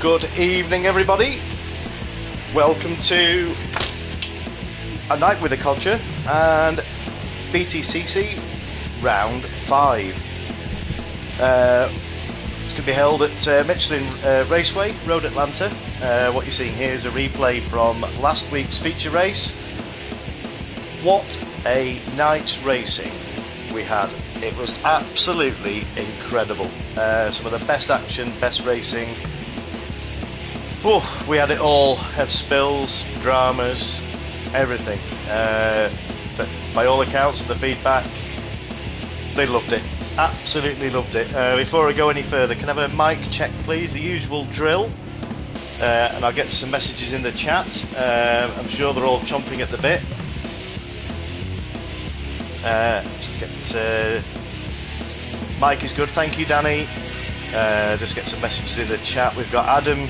Good evening, everybody. Welcome to A Night with a Codger and Btcc Round 5. It's going to be held at Michelin Raceway, Road Atlanta. What you're seeing here is a replay from last week's feature race. What a night racing we had. It was absolutely incredible. Some of the best action, best racing. Oh, we had it all. Had spills, dramas, everything. But by all accounts, the feedback, they loved it. Absolutely loved it. Before I go any further, can I have a mic check, please? The usual drill. And I'll get to some messages in the chat. I'm sure they're all chomping at the bit. Just get Mike is good, thank you, Danny. Just get some messages in the chat. We've got Adam.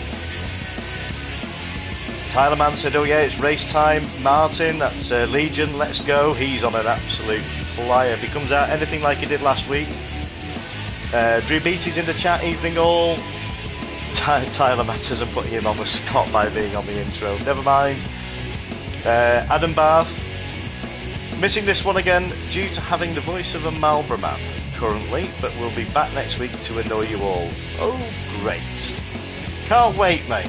Tyler Man said, oh yeah, it's race time. Martin, that's Legion, let's go. He's on an absolute flyer. If he comes out anything like he did last week. Drew Beatty's in the chat, evening all. Tyler Matters, I'm putting him on the spot by being on the intro. Never mind. Adam Barth. Missing this one again due to having the voice of a Marlborough man currently, but we'll be back next week to annoy you all. Oh, great. Can't wait, mate.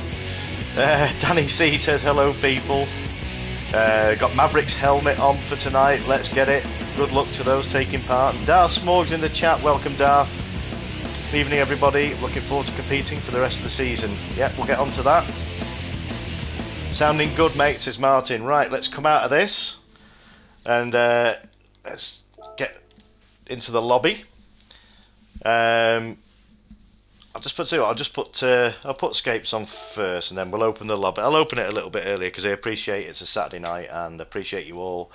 Danny C says, hello, people. Got Maverick's helmet on for tonight. Let's get it. Good luck to those taking part. Darth Smorgs in the chat. Welcome, Darth. Evening, everybody. Looking forward to competing for the rest of the season. Yep, we'll get on to that. Sounding good, mate, says Martin. Right, let's come out of this. And let's get into the lobby. I'll put escapes on first, and then we'll open the lobby. I'll open it a little bit earlier because I appreciate it's a Saturday night and appreciate you all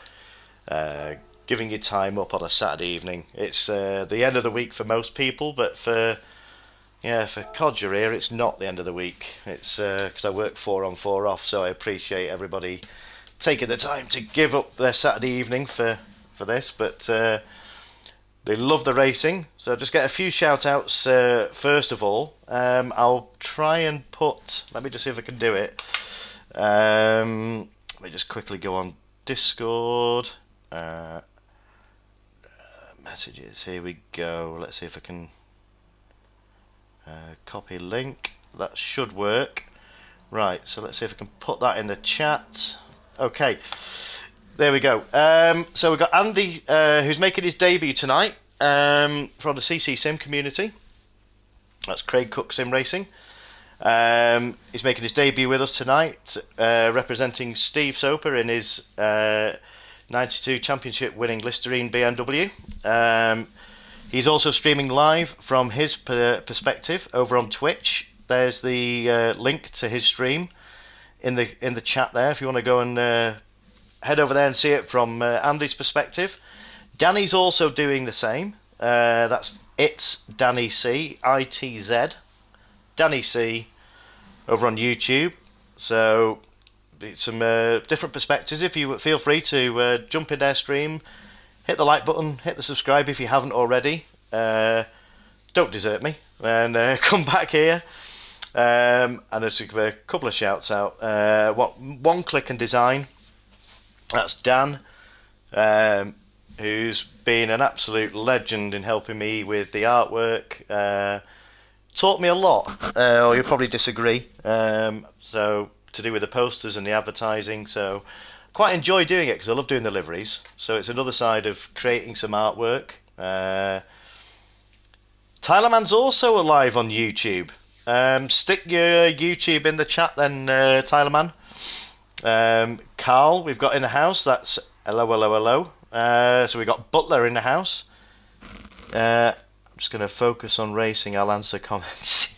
giving your time up on a Saturday evening. It's the end of the week for most people, but for Codger here, it's not the end of the week. It's because I work 4 on 4 off, so I appreciate everybody taking the time to give up their Saturday evening for this, but they love the racing, so just get a few shout outs first of all. I'll try and put, let me just see if I can do it. Let me just quickly go on Discord. Messages, here we go. Let's see if I can copy link. That should work. Right, so let's see if I can put that in the chat. Okay, there we go. So we've got Andy, who's making his debut tonight from the CC Sim community. That's Craig Cook Sim Racing. He's making his debut with us tonight, representing Steve Soper in his 92 championship winning Listerine BMW. He's also streaming live from his perspective over on Twitch. There's the link to his stream in the chat there if you want to go and head over there and see it from Andy's perspective. Danny's also doing the same. It's Danny C, ITZ, Danny C, over on YouTube. So some different perspectives. If you feel free to jump in their stream, hit the like button, hit the subscribe if you haven't already. Don't desert me, and come back here. And just give a couple of shouts out. One Click and Design. That's Dan, who's been an absolute legend in helping me with the artwork. Taught me a lot, or you'll probably disagree. So to do with the posters and the advertising. So quite enjoy doing it because I love doing the liveries. So it's another side of creating some artwork. Tyler Man's also alive on YouTube. Stick your YouTube in the chat then, Tyler Man. Carl, we've got in the house. That's hello. So we've got Butler in the house. I'm just going to focus on racing. I'll answer comments.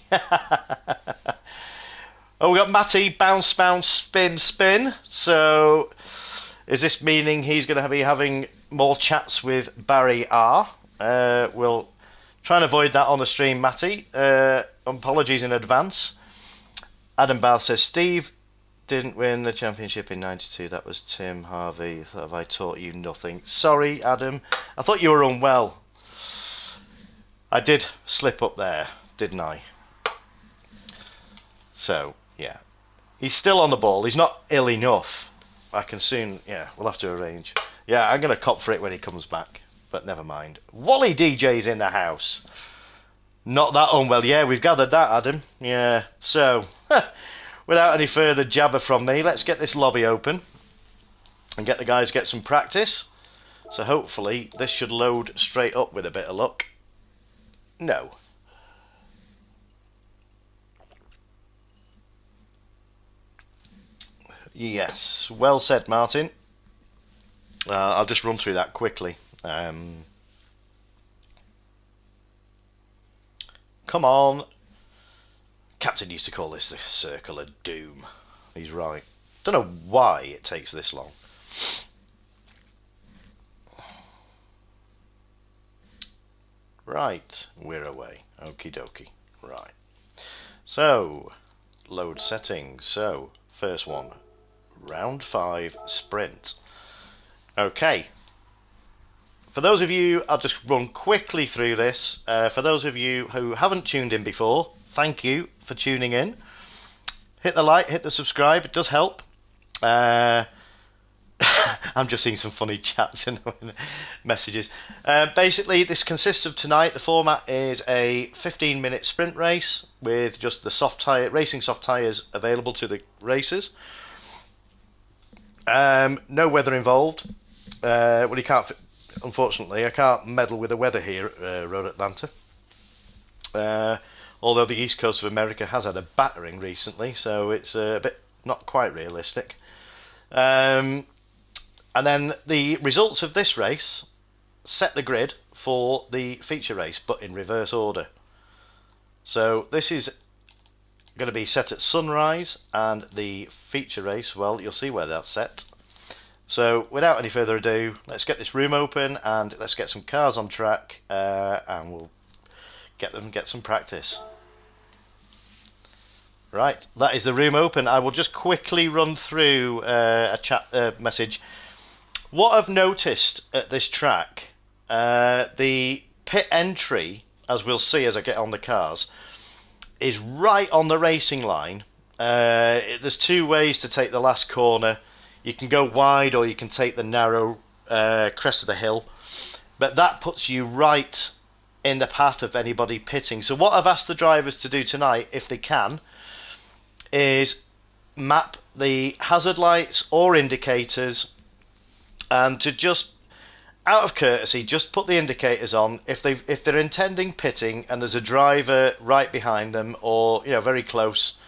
Oh, we got Matty, bounce, spin. So is this meaning he's going to be having more chats with Barry R? We'll try and avoid that on the stream, Matty. Apologies in advance. Adam Bath says, Steve didn't win the championship in 92. That was Tim Harvey. Have I taught you nothing? Sorry, Adam. I thought you were unwell. I did slip up there, didn't I? So, yeah. He's still on the ball. He's not ill enough. I can soon... Yeah, we'll have to arrange. Yeah, I'm going to cop for it when he comes back. But never mind. Wally DJ's in the house. Not that unwell. Yeah, we've gathered that, Adam. Yeah. So, without any further jabber from me, let's get this lobby open. And get the guys get some practice. So hopefully this should load straight up with a bit of luck. No. Yes, well said, Martin. I'll just run through that quickly. Come on. Captain used to call this the Circle of Doom. He's right. Don't know why it takes this long. Right, we're away. Okie dokie. Right. So, load settings. So, first one. Round 5 sprint. Okay. For those of you, I'll just run quickly through this. For those of you who haven't tuned in before, thank you for tuning in. Hit the like, hit the subscribe, it does help. I'm just seeing some funny chats and messages. Basically, this consists of tonight. The format is a 15-minute sprint race with just the racing soft tyres available to the racers. No weather involved. Well, you can't. Unfortunately, I can't meddle with the weather here at Road Atlanta. Although the east coast of America has had a battering recently, so it's a bit not quite realistic. And then the results of this race set the grid for the feature race, but in reverse order. So this is going to be set at sunrise, and the feature race, well, you'll see where that's set. So without any further ado, let's get this room open and let's get some cars on track, and we'll get some practice. Right, that is the room open. I will just quickly run through a chat message. What I've noticed at this track, the pit entry, as we'll see as I get on the cars, is right on the racing line. There's two ways to take the last corner. You can go wide or you can take the narrow crest of the hill. But that puts you right in the path of anybody pitting. So what I've asked the drivers to do tonight, if they can, is map the hazard lights or indicators, and to just, out of courtesy, just put the indicators on if they're intending pitting and there's a driver right behind them or very close.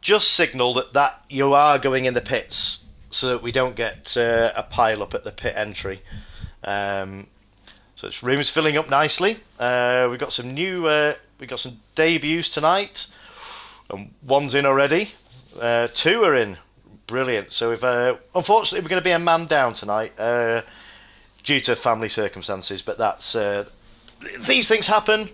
Just signal that you are going in the pits so that we don't get a pile up at the pit entry. So this room is filling up nicely. We've got some some debuts tonight, and one's in already. 2 are in. Brilliant. So unfortunately we're going to be a man down tonight due to family circumstances, but that's these things happen.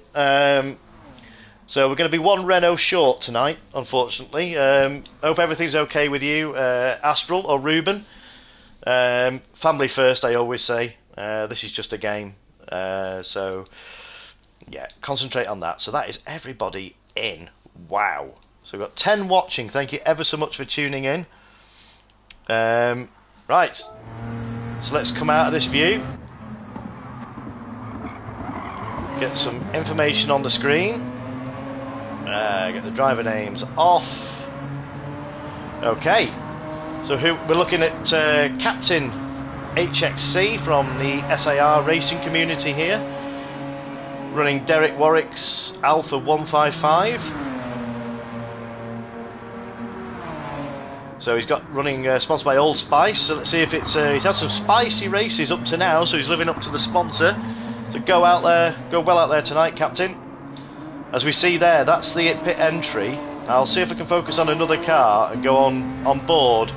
So we're going to be 1 Renault short tonight, unfortunately. Hope everything's okay with you, Astral or Ruben. Family first, I always say. This is just a game, so yeah, concentrate on that. So that is everybody in. Wow. So we've got 10 watching. Thank you ever so much for tuning in. Right, so let's come out of this view, get some information on the screen, get the driver names off. Okay, so we're looking at Captain HXC from the SAR racing community here, running Derek Warwick's Alpha 155. So he's got running sponsored by Old Spice. So let's see if it's he's had some spicy races up to now, so he's living up to the sponsor. So go well out there tonight, Captain. As we see there, that's the pit entry. I'll see if I can focus on another car and go on board.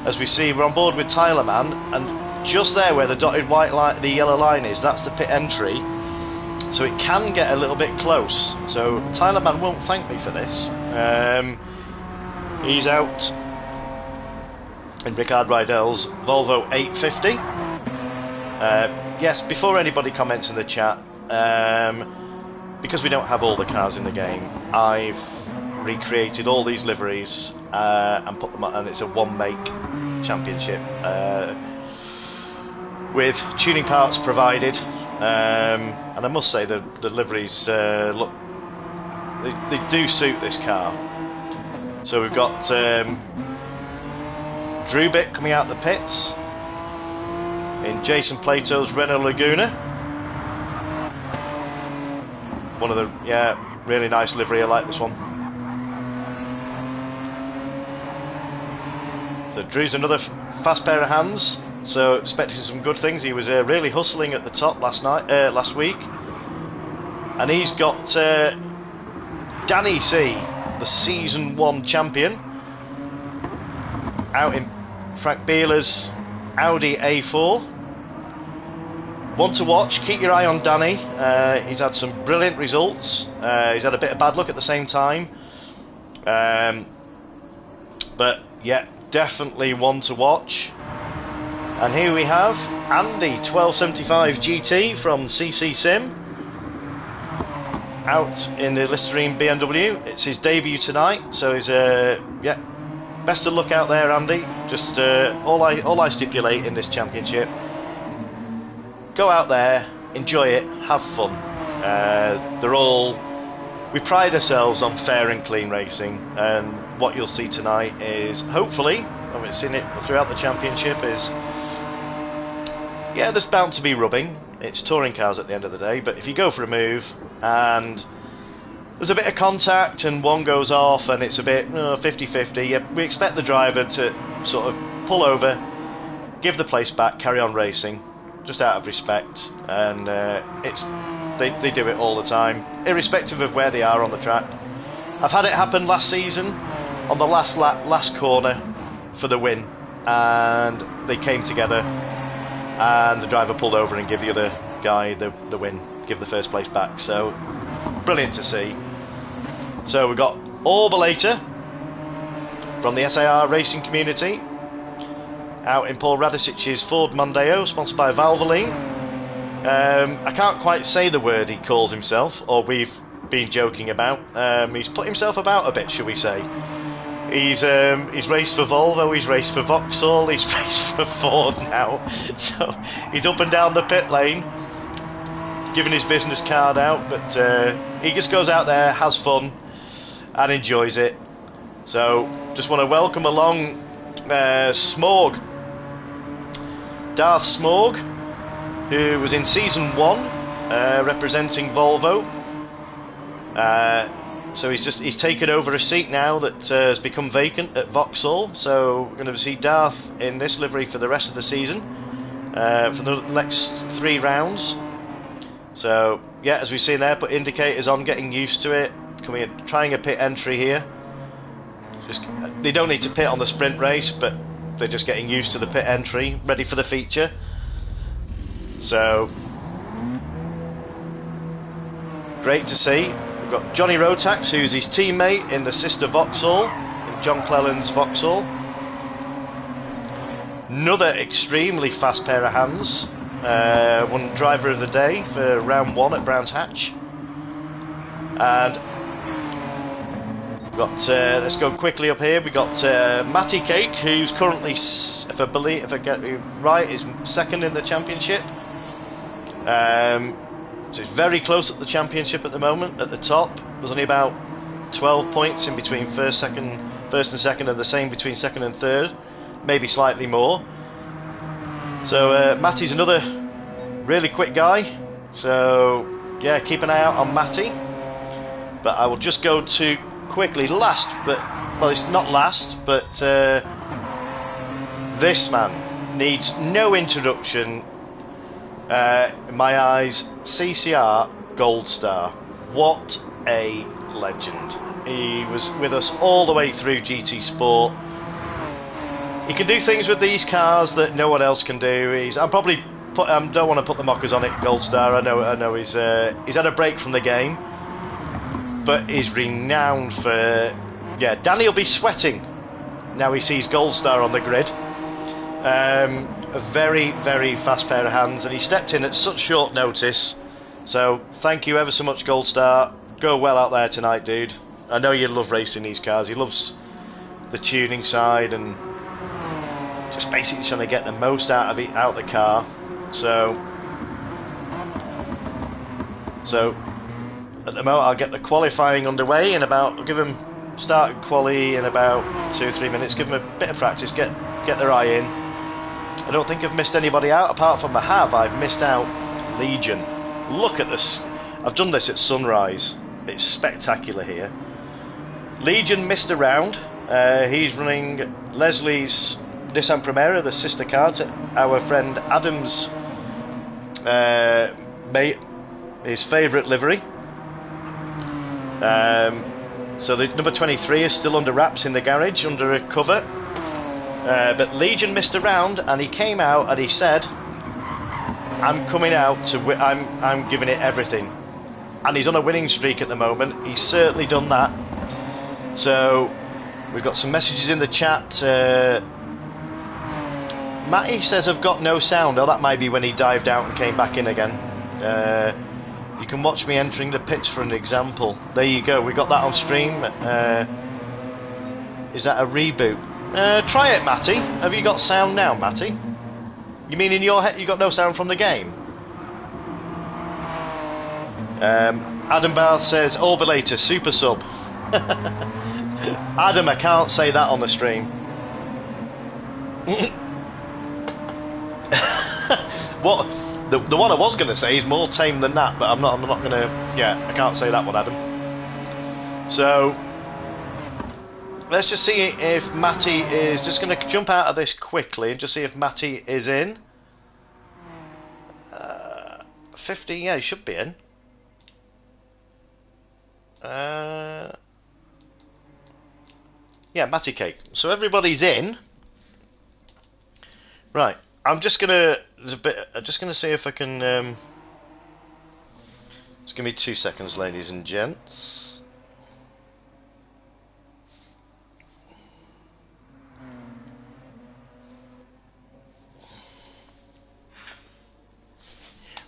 As we see, we're on board with Tyler Man, and just there where the dotted white line, the yellow line is, that's the pit entry. So it can get a little bit close. So Tyler Man won't thank me for this. He's out in Ricard Rydell's Volvo 850. Yes, before anybody comments in the chat, because we don't have all the cars in the game, I've recreated all these liveries and put them on, and it's a one-make championship with tuning parts provided. And I must say the liveries look, they do suit this car. So we've got Drubit coming out the pits in Jason Plato's Renault Laguna. One of the, really nice livery. I like this one. So Drew's another fast pair of hands. So expecting some good things. He was really hustling at the top last week, and he's got Danny C, the Season 1 champion, out in Frank Beeler's Audi A4. One to watch. Keep your eye on Danny. He's had some brilliant results. He's had a bit of bad luck at the same time, but yeah, definitely one to watch. And here we have Andy 1275 GT from CC Sim out in the Listerine BMW. It's his debut tonight, so he's best of luck out there, Andy. Just all I stipulate in this championship: go out there, enjoy it, have fun. We pride ourselves on fair and clean racing, and what you'll see tonight is, hopefully, I've seen it throughout the championship, is there's bound to be rubbing. It's touring cars at the end of the day, but if you go for a move and there's a bit of contact and one goes off and it's a bit 50-50, we expect the driver to sort of pull over, give the place back, carry on racing, just out of respect. And they do it all the time, irrespective of where they are on the track. I've had it happen last season on the last lap, last corner for the win, and they came together and the driver pulled over and gave the other guy the win, give the first place back. So brilliant to see. So we've got Orbalator from the SAR racing community out in Paul Radisic's Ford Mondeo, sponsored by Valvoline. I can't quite say the word he calls himself, or we've been joking about. He's put himself about a bit, shall we say. He's raced for Volvo, he's raced for Vauxhall, he's raced for Ford now. So he's up and down the pit lane, giving his business card out, but he just goes out there, has fun, and enjoys it. So just want to welcome along Smorg, Darth Smorg, who was in Season 1 representing Volvo. So he's taken over a seat now that has become vacant at Vauxhall. So we're going to see Darth in this livery for the rest of the season, for the next 3 rounds. So yeah, as we've seen there, put indicators on, getting used to it. Trying a pit entry here. They don't need to pit on the sprint race, but they're just getting used to the pit entry, ready for the feature. So great to see. We've got Johnny Rotax, who's his teammate in the sister Vauxhall, in John Clelland's Vauxhall. Another extremely fast pair of hands. Won driver of the day for round 1 at Brands Hatch. And let's go quickly up here. We got Matty Cake, who's currently, if I get it right, is second in the championship. So it's very close at the championship at the moment. At the top, there's only about 12 points in between first and second, and the same between second and third, maybe slightly more. So Matty's another really quick guy. So yeah, keep an eye out on Matty. But I will just go to quickly last, but well, it's not last, but this man needs no introduction. In my eyes, CCR Gold Star. What a legend. He was with us all the way through GT Sport. He can do things with these cars that no one else can do. Don't want to put the mockers on it, Gold Star. I know he's had a break from the game, but he's renowned for... Yeah, Danny will be sweating now he sees Gold Star on the grid. A very, very fast pair of hands, and he stepped in at such short notice. So thank you ever so much, Gold Star. Go well out there tonight, dude. I know you love racing these cars. He loves the tuning side and just basically trying to get the most out of it, out of the car. So at the moment I'll get the qualifying underway in about, I'll give him start quali in about 2 or 3 minutes, give him a bit of practice, get their eye in. I don't think I've missed anybody out, apart from I've missed out Legion. Look at this. I've done this at sunrise. It's spectacular here. Legion missed a round. He's running Leslie's Nissan Primera, the sister car to our friend Adam's mate, his favourite livery. So the number 23 is still under wraps in the garage, under a cover. But Legion missed a round, and he came out and he said, "I'm coming out to. I'm giving it everything." And he's on a winning streak at the moment. He's certainly done that. So we've got some messages in the chat. Matty says, "I've got no sound." Oh, that might be when he dived out and came back in again. You can watch me entering the pits for an example. There you go. We got that on stream. Is that a reboot? Try it, Matty. Have you got sound now, Matty? You mean in your head you got no sound from the game? Adam Barth says, "Orbulator, super sub." Adam, I can't say that on the stream. What? The one I was going to say is more tame than that, but I'm not going to. Yeah, I can't say that one, Adam. So let's just see if Matty is just going to jump out of this quickly and just see if Matty is in. 50, yeah, he should be in. Yeah, Matty Cake. So everybody's in. Right. I'm just gonna. I'm just gonna see if I can. Just give me 2 seconds, ladies and gents.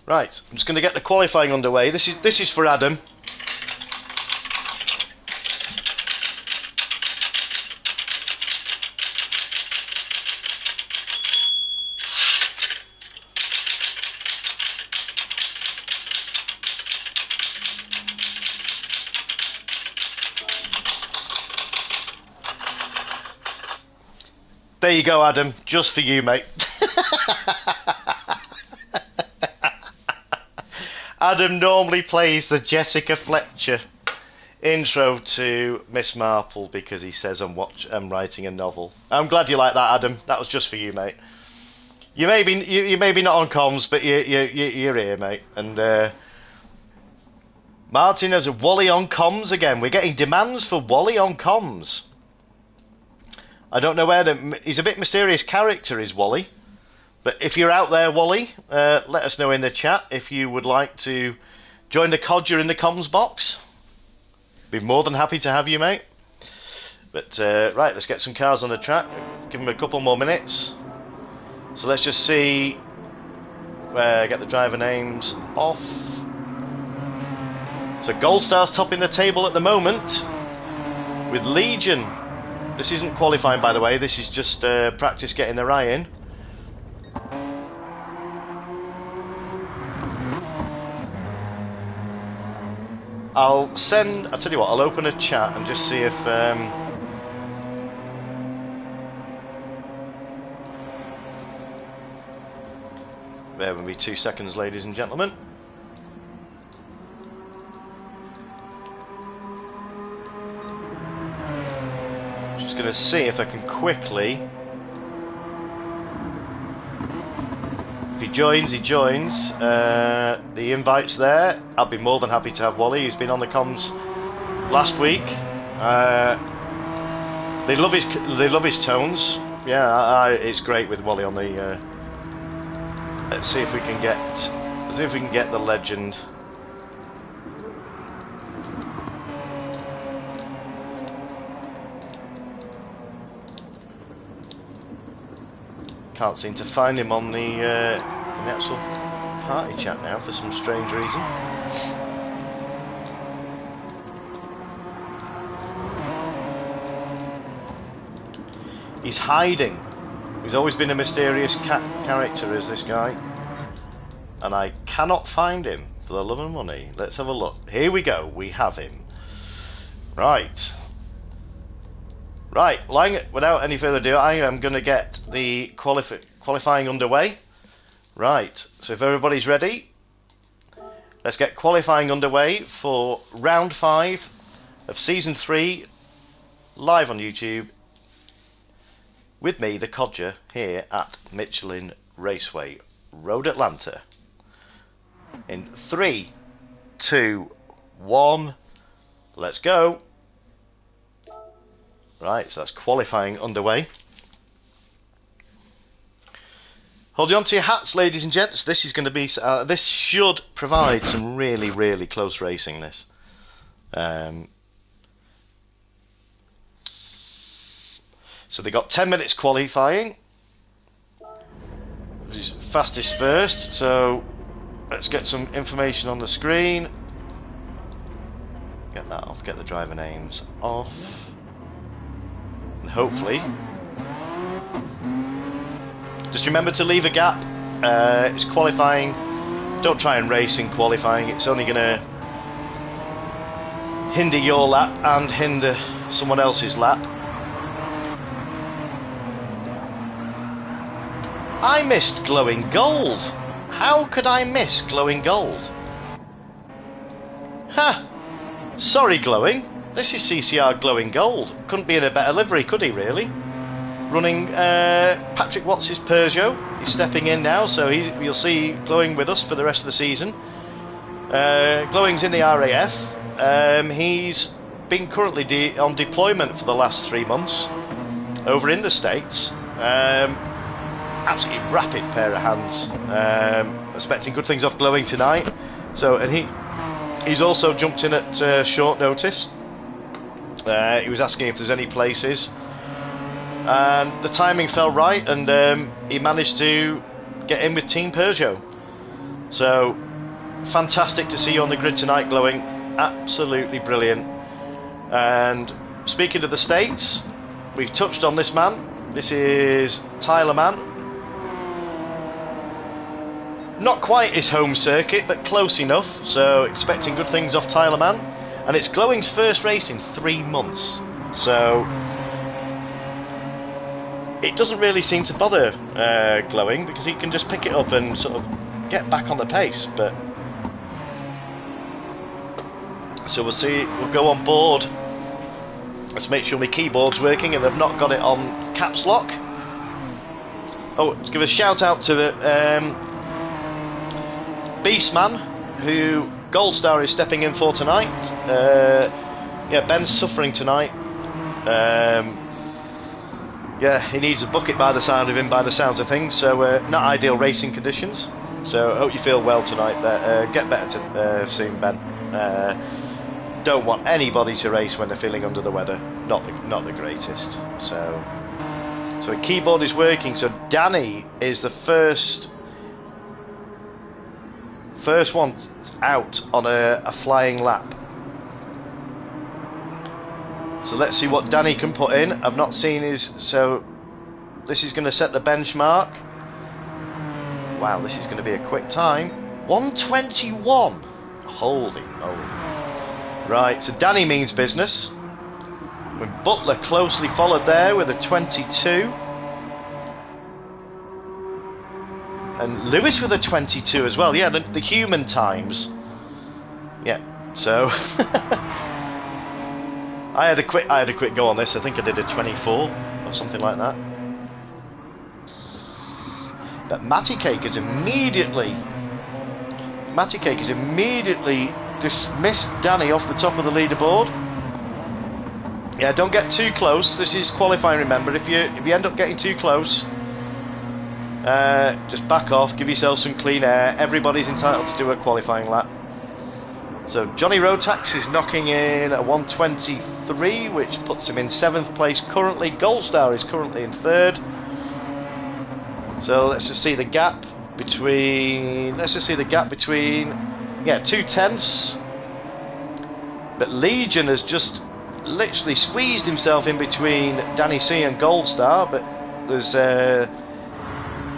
Right. I'm just gonna get the qualifying underway. This is for Adam. There you go, Adam. Just for you, mate. Adam normally plays the Jessica Fletcher intro to Miss Marple because he says I'm writing a novel. I'm glad you like that, Adam. That was just for you, mate. You may be not on comms, but you're here, mate. And Martin has a Wally on comms again. We're getting demands for Wally on comms. I don't know where he's a bit mysterious character, is Wally. But if you're out there, Wally, let us know in the chat if you would like to join the Codger in the comms box. Be more than happy to have you, mate. But right, let's get some cars on the track. Give them a couple more minutes. So let's just see. Get the driver names off. So Gold Star's topping the table at the moment with Legion. This isn't qualifying, by the way. This is just practice getting their eye in. I'll tell you what, I'll open a chat and just see if bear with me 2 seconds, ladies and gentlemen. Just going to see if I can quickly. If he joins, he joins. The invite's there. I'll be more than happy to have Wally, who's been on the comms last week. They love his tones. Yeah, it's great with Wally on the. Let's see if we can get the legend. Can't seem to find him on the actual party chat now for some strange reason. He's hiding. He's always been a mysterious character, is this guy. And I cannot find him for the love of money. Let's have a look. Here we go. We have him. Right. Right. Without any further ado, I am going to get the qualifying underway. Right. So if everybody's ready, let's get qualifying underway for round 5 of season 3, live on YouTube, with me, the Codger, here at Michelin Raceway, Road Atlanta. In 3, 2, 1, let's go. Right, so that's qualifying underway. Hold on to your hats, ladies and gents. This is going to be. This should provide some really, really close racing. This. So they got 10 minutes qualifying. Which is fastest first. So let's get some information on the screen. Get that off. Get the driver names off. And hopefully. Just remember to leave a gap. It's qualifying. Don't try and race in qualifying. It's only going to hinder your lap and hinder someone else's lap. I missed glowing gold. How could I miss glowing gold? Ha! Sorry, glowing. This is CCR glowing gold. Couldn't be in a better livery, could he, really? Running Patrick Watts' Peugeot. He's stepping in now, so you'll see Glowing with us for the rest of the season. Glowing's in the RAF. He's been currently on deployment for the last 3 months over in the States. Absolutely rapid pair of hands. Expecting good things off Glowing tonight. So, and he's also jumped in at short notice. He was asking if there's any places. And the timing fell right, and he managed to get in with Team Peugeot. So, fantastic to see you on the grid tonight, Glowing. Absolutely brilliant. And speaking of the States, we've touched on this man. This is Tyler Mann. Not quite his home circuit, but close enough. So, expecting good things off Tyler Mann. And it's Glowing's first race in 3 months. So, it doesn't really seem to bother Glowing, because he can just pick it up and sort of get back on the pace. But so we'll see. We'll go on board. Let's make sure my keyboard's working and they've not got it on caps lock. Oh, give a shout out to the Beastman, who Gold Star is stepping in for tonight. Yeah, Ben's suffering tonight. Yeah, he needs a bucket by the side of him, by the sounds of things. So not ideal racing conditions. So I hope you feel well tonight. Get better soon, Ben. Don't want anybody to race when they're feeling under the weather. Not the greatest. So the keyboard is working. So Danny is the first one out on a flying lap. So let's see what Danny can put in. I've not seen his. So this is going to set the benchmark. Wow, this is going to be a quick time. 1:21. Holy moly. Right, so Danny means business. With Butler closely followed there with a 22. And Lewis with a 22 as well. Yeah, the human times. Yeah, so I had a quick go on this. I think I did a 24 or something like that. But Matty Cake is immediately dismissed Danny off the top of the leaderboard. Yeah, don't get too close. This is qualifying, remember. If you end up getting too close, just back off, give yourself some clean air. Everybody's entitled to do a qualifying lap. So Johnny Rotax is knocking in a 1:23, which puts him in 7th place currently. Gold Star is currently in 3rd. So let's just see the gap between. Yeah, 2 tenths. But Legion has just literally squeezed himself in between Danny C and Gold Star, but there's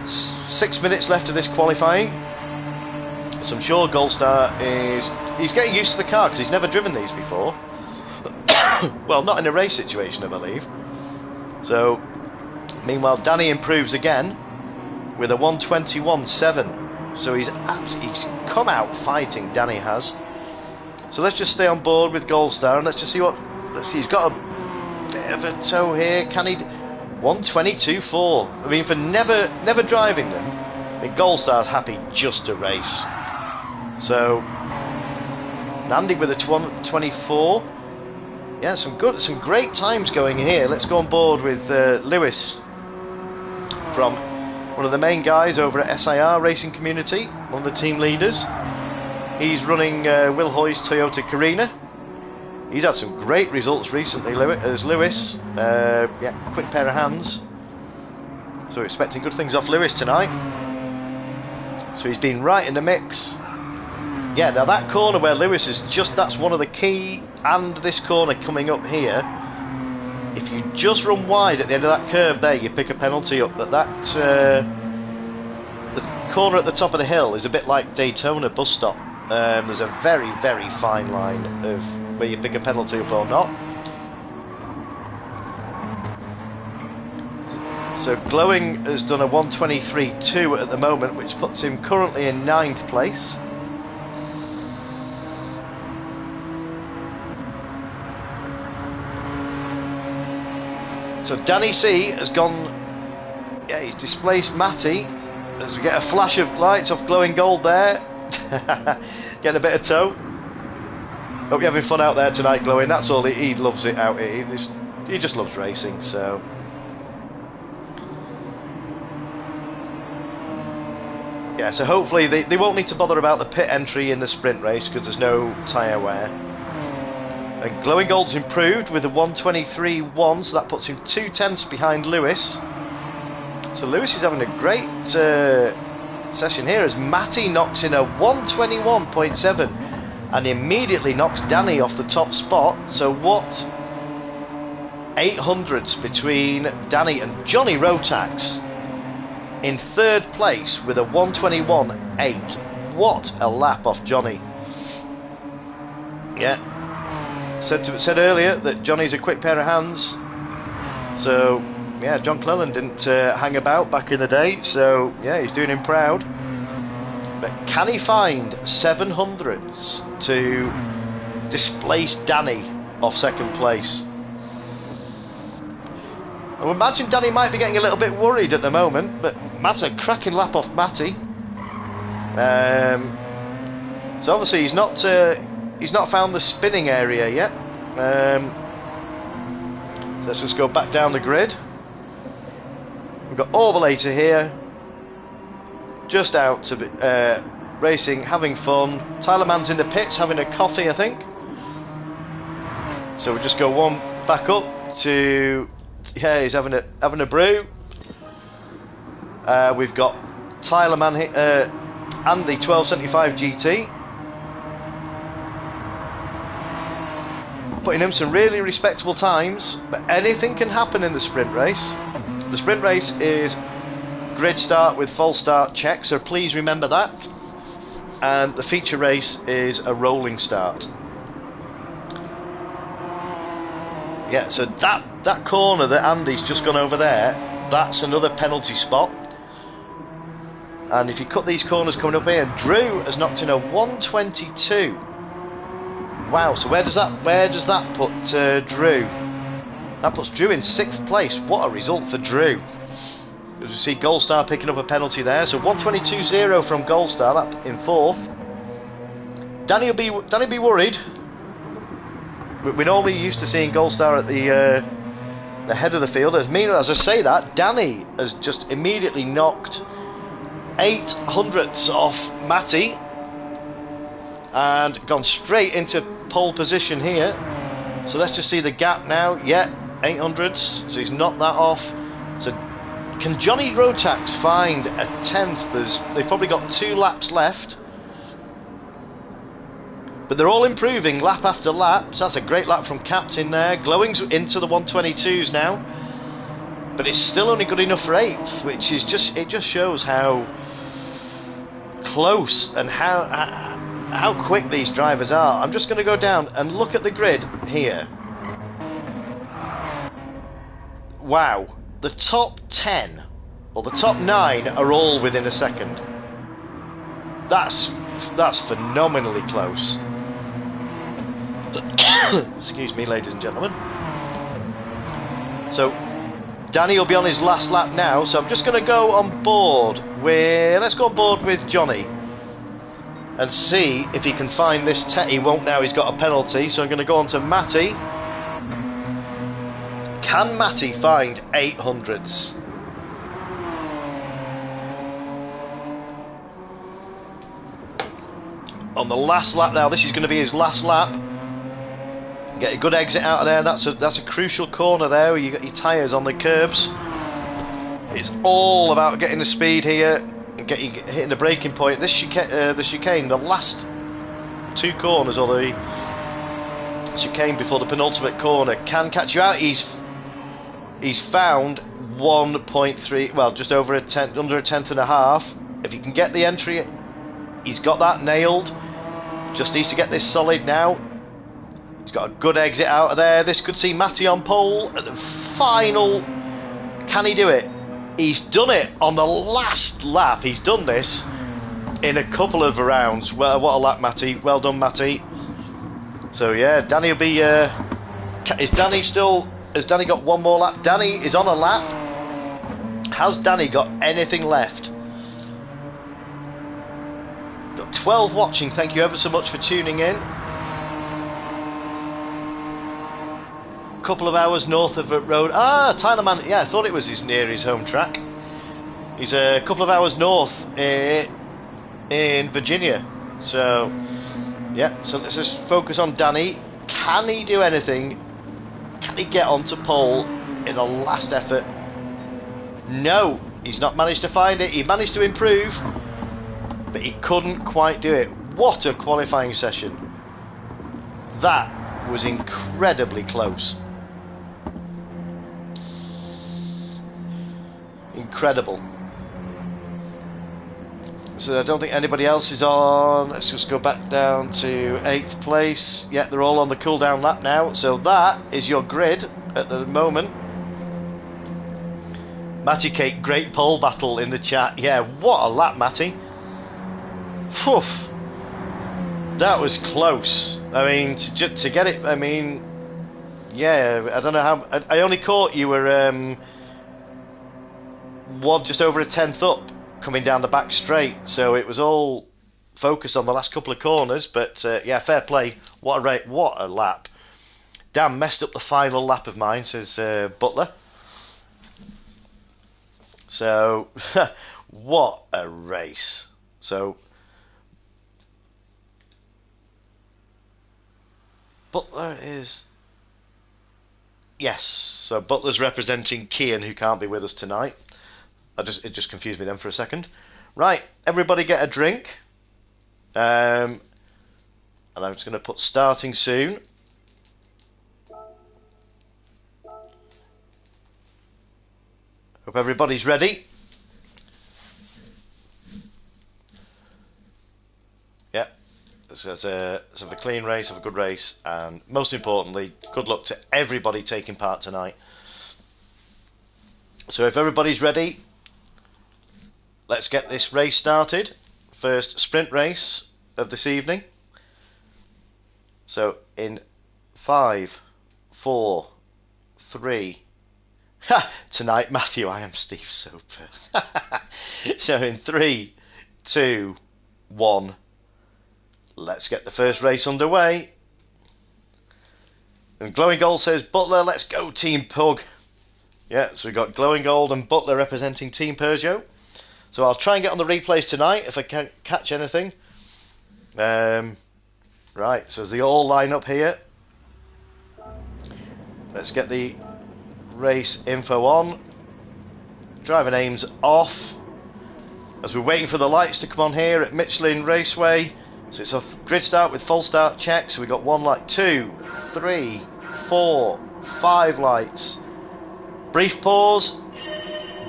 6 minutes left of this qualifying. So I'm sure Gold Star he's getting used to the car because he's never driven these before. Well, not in a race situation, I believe. So, meanwhile, Danny improves again with a 1:21.7. So he's come out fighting, Danny has. So let's just stay on board with Gold Star and let's just see what. Let's see, he's got a bit of a toe here. Can he? 1:22.4. I mean, for never driving them, I mean, Gold Star's happy just to race. So, Andy with a 24. Yeah, some great times going here. Let's go on board with Lewis from one of the main guys over at SIR Racing Community, one of the team leaders. He's running Will Hoy's Toyota Carina. He's had some great results recently, Lewis. Yeah, quick pair of hands. So we're expecting good things off Lewis tonight. So he's been right in the mix. Yeah, now that corner where Lewis is that's one of the key, and this corner coming up here, if you just run wide at the end of that curve there, you pick a penalty up. But the corner at the top of the hill is a bit like Daytona bus stop. There's a very, very fine line of where you pick a penalty up or not. So Glowing has done a 1:23.2 at the moment, which puts him currently in 9th place. So Danny C has gone, yeah, he's displaced Matty as we get a flash of lights off Glowing Gold there. Getting a bit of tow. Hope you're having fun out there tonight, Glowing. That's all, he loves it out here. He just loves racing, so. Yeah, so hopefully they won't need to bother about the pit entry in the sprint race because there's no tyre wear. And Glowing Gold's improved with a 1:23.1, so that puts him 2/10 behind Lewis. So Lewis is having a great session here as Matty knocks in a 1:21.7 and immediately knocks Danny off the top spot. So what 800s between Danny and Johnny Rotax in 3rd place with a 1:21.8. What a lap off Johnny. Yeah. Said earlier that Johnny's a quick pair of hands. So, yeah, John Cleland didn't hang about back in the day. So, yeah, he's doing him proud. But can he find 700s to displace Danny off 2nd place? I would imagine Danny might be getting a little bit worried at the moment. But Matt's a cracking lap off Matty. So obviously he's not found the spinning area yet. Let's just go back down the grid. We've got Orbalator here, just out to racing, having fun. Tyler Mann's in the pits having a coffee, I think. So we just go one back up to, yeah, he's having a brew. We've got Tyler Mann, Andy 1275 GT. Putting in some really respectable times, but anything can happen in the sprint race. The sprint race is grid start with false start check, so please remember that. And the feature race is a rolling start. Yeah, so that corner that Andy's just gone over there, that's another penalty spot. And if you cut these corners coming up here, Drew has knocked in a 1:22. Wow, so where does that put Drew? That puts Drew in 6th place. What a result for Drew. As you see, Gold Star picking up a penalty there. So 1:22.0 from Gold Star, that in 4th. Danny be worried. We're normally used to seeing Gold Star at the head of the field. As I say that, Danny has just immediately knocked 800ths off Matty and gone straight into pole position here. So let's just see the gap now. Yeah, 800ths, so he's knocked that off. So can Johnny Rotax find a 10th? They've probably got 2 laps left. But they're all improving lap after lap. So that's a great lap from Captain there. Glowing's into the 122s now. But it's still only good enough for 8th, which is just, it just shows how close and how quick these drivers are. I'm just going to go down and look at the grid here. Wow, the top 10 or the top 9 are all within a second. That's phenomenally close. Excuse me, ladies and gentlemen. So Danny will be on his last lap now, so I'm just going to go on board with, let's go on board with Johnny and see if he can find this. He won't now, he's got a penalty, so I'm going to go on to Matty. Can Matty find 800s? On the last lap now, this is going to be his last lap. Get a good exit out of there. That's a crucial corner there where you got your tyres on the curbs. It's all about getting the speed here and hitting the braking point. This the chicane, the last 2 corners, or the chicane before the penultimate corner, can catch you out. He's found 1.3, well, just over under a tenth and a half. If he can get the entry, he's got that nailed. Just needs to get this solid now. He's got a good exit out of there. This could see Matty on pole at the final. Can he do it? He's done it on the last lap. He's done this in a couple of rounds. Well, what a lap, Matty. Well done, Matty. So yeah, Danny will be. Has Danny got one more lap? Danny is on a lap. Has Danny got anything left? Got 12 watching. Thank you ever so much for tuning in. Couple of hours north of road. Tyler Man. Yeah, I thought it was near his home track. He's a couple of hours north in Virginia. So yeah, so let's just focus on Danny. Can he do anything? Can he get onto pole in a last effort? No, he's not managed to find it. He managed to improve, but he couldn't quite do it. What a qualifying session. That was incredibly close. Incredible. So I don't think anybody else is on. Let's just go back down to 8th place. Yeah, they're all on the cool down lap now. So that is your grid at the moment. Matty Cake, great pole battle in the chat. Yeah, what a lap, Matty. Phew. That was close. I mean, to get it, I mean, yeah, I don't know how. I only caught you were just over a tenth up coming down the back straight, so it was all focused on the last couple of corners. But yeah, fair play. What a lap. Damn, messed up the final lap of mine, says Butler. So what a race. So Butler is, yes, so Butler's representing Kian, who can't be with us tonight. It just confused me then for a second. Right, everybody get a drink. And I'm just going to put starting soon. Hope everybody's ready. Yeah, so have a clean race, have a good race, and most importantly, good luck to everybody taking part tonight. So if everybody's ready, let's get this race started. First sprint race of this evening. So in 5, 4, 3. Tonight, Matthew, I am Steve Soper. So in 3, 2, 1. Let's get the first race underway. And Glowing Gold says, Butler, let's go Team Pug. Yeah, so we've got Glowing Gold and Butler representing Team Peugeot. So I'll try and get on the replays tonight if I can catch anything. Right, so as they all line up here, let's get the race info on. Driver names off. As we're waiting for the lights to come on here at Michelin Raceway, So it's a grid start with full start check. So we got 1 light, 2, 3, 4, 5 lights. Brief pause.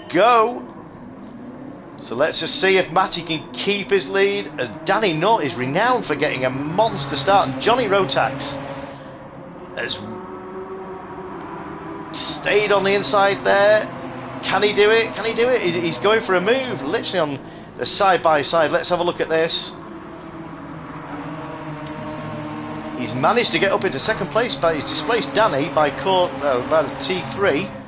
Go. So let's just see if Matty can keep his lead, as Danny Nutt is renowned for getting a monster start, and Johnny Rotax has stayed on the inside there. Can he do it? Can he do it? He's going for a move, literally on the side by side. Let's have a look at this. He's managed to get up into second place, but he's displaced Danny by about a T3.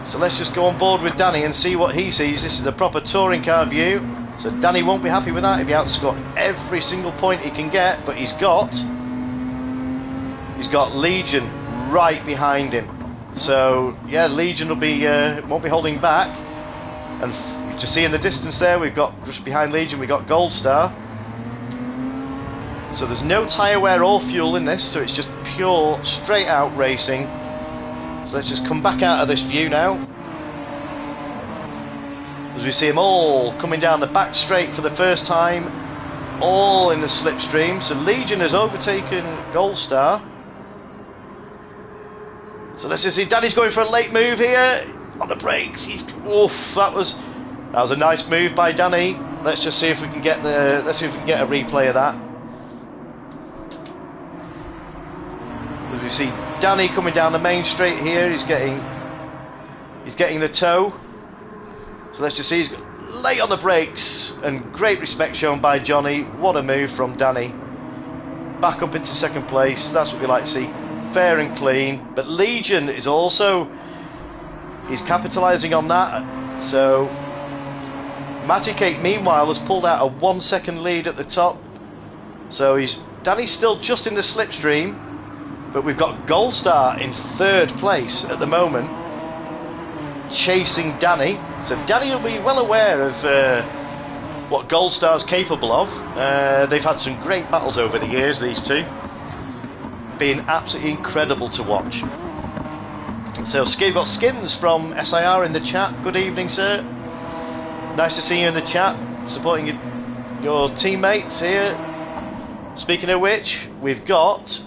So let's just go on board with Danny and see what he sees. This is a proper touring car view. So Danny won't be happy with that if he outscored every single point he can get, but he's got Legion right behind him. So yeah, Legion will be won't be holding back. And you just see in the distance there, we've got just behind Legion, we've got Gold Star. So there's no tyre wear or fuel in this, so it's just pure straight out racing. So let's just come back out of this view now, as we see them all coming down the back straight for the first time, all in the slipstream. So Legion has overtaken Gold Star. So let's just see, Danny's going for a late move here on the brakes. Oof, that was a nice move by Danny. Let's just see if we can get a replay of that. As we see Danny coming down the main straight here, he's getting the toe. So let's just see, he's late on the brakes, and great respect shown by Johnny. What a move from Danny. Back up into second place. That's what we like to see, fair and clean. But Legion is capitalising on that. So Matty Cake meanwhile has pulled out a 1 second lead at the top. So Danny's still just in the slipstream. But we've got Gold Star in third place at the moment, chasing Danny. So Danny will be well aware of what Gold Star's capable of. They've had some great battles over the years, these two. Being absolutely incredible to watch. So we've got Skins from SIR in the chat. Good evening, sir. Nice to see you in the chat, supporting your teammates here. Speaking of which, we've got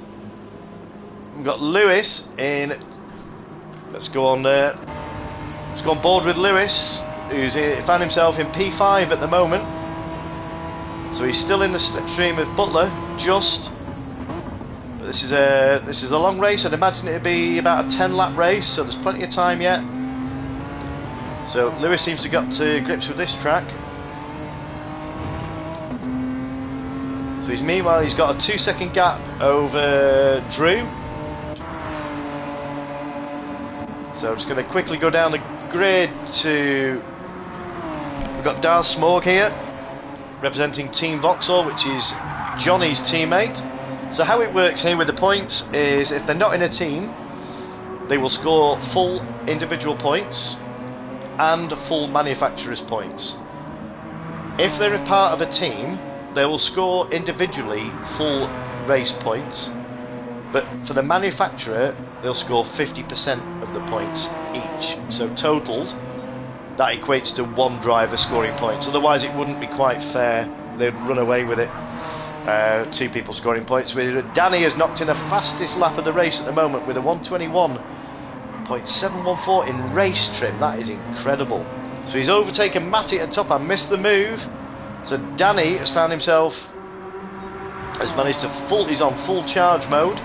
Lewis in. Let's go on board with Lewis, who's found himself in P5 at the moment. So he's still in the slipstream with Butler. But this is a long race. I'd imagine it'd be about a 10-lap race, so there's plenty of time yet. So Lewis seems to have got to grips with this track. So meanwhile he's got a 2-second gap over Drew. So I'm just going to quickly go down the grid to. We've got Dar Smorg here, representing Team Vauxhall, which is Johnny's teammate. So how it works here with the points is, if they're not in a team, they will score full individual points and full manufacturer's points. If they're a part of a team, they will score individually full race points. But for the manufacturer, they'll score 50% of the points each. So totaled, that equates to one driver scoring points. Otherwise it wouldn't be quite fair. They'd run away with it. Two people scoring points. Danny has knocked in the fastest lap of the race at the moment with a 121.714 in race trim. That is incredible. So he's overtaken Matty at the top. I missed the move. So Danny has found himself, has managed to he's on full charge mode.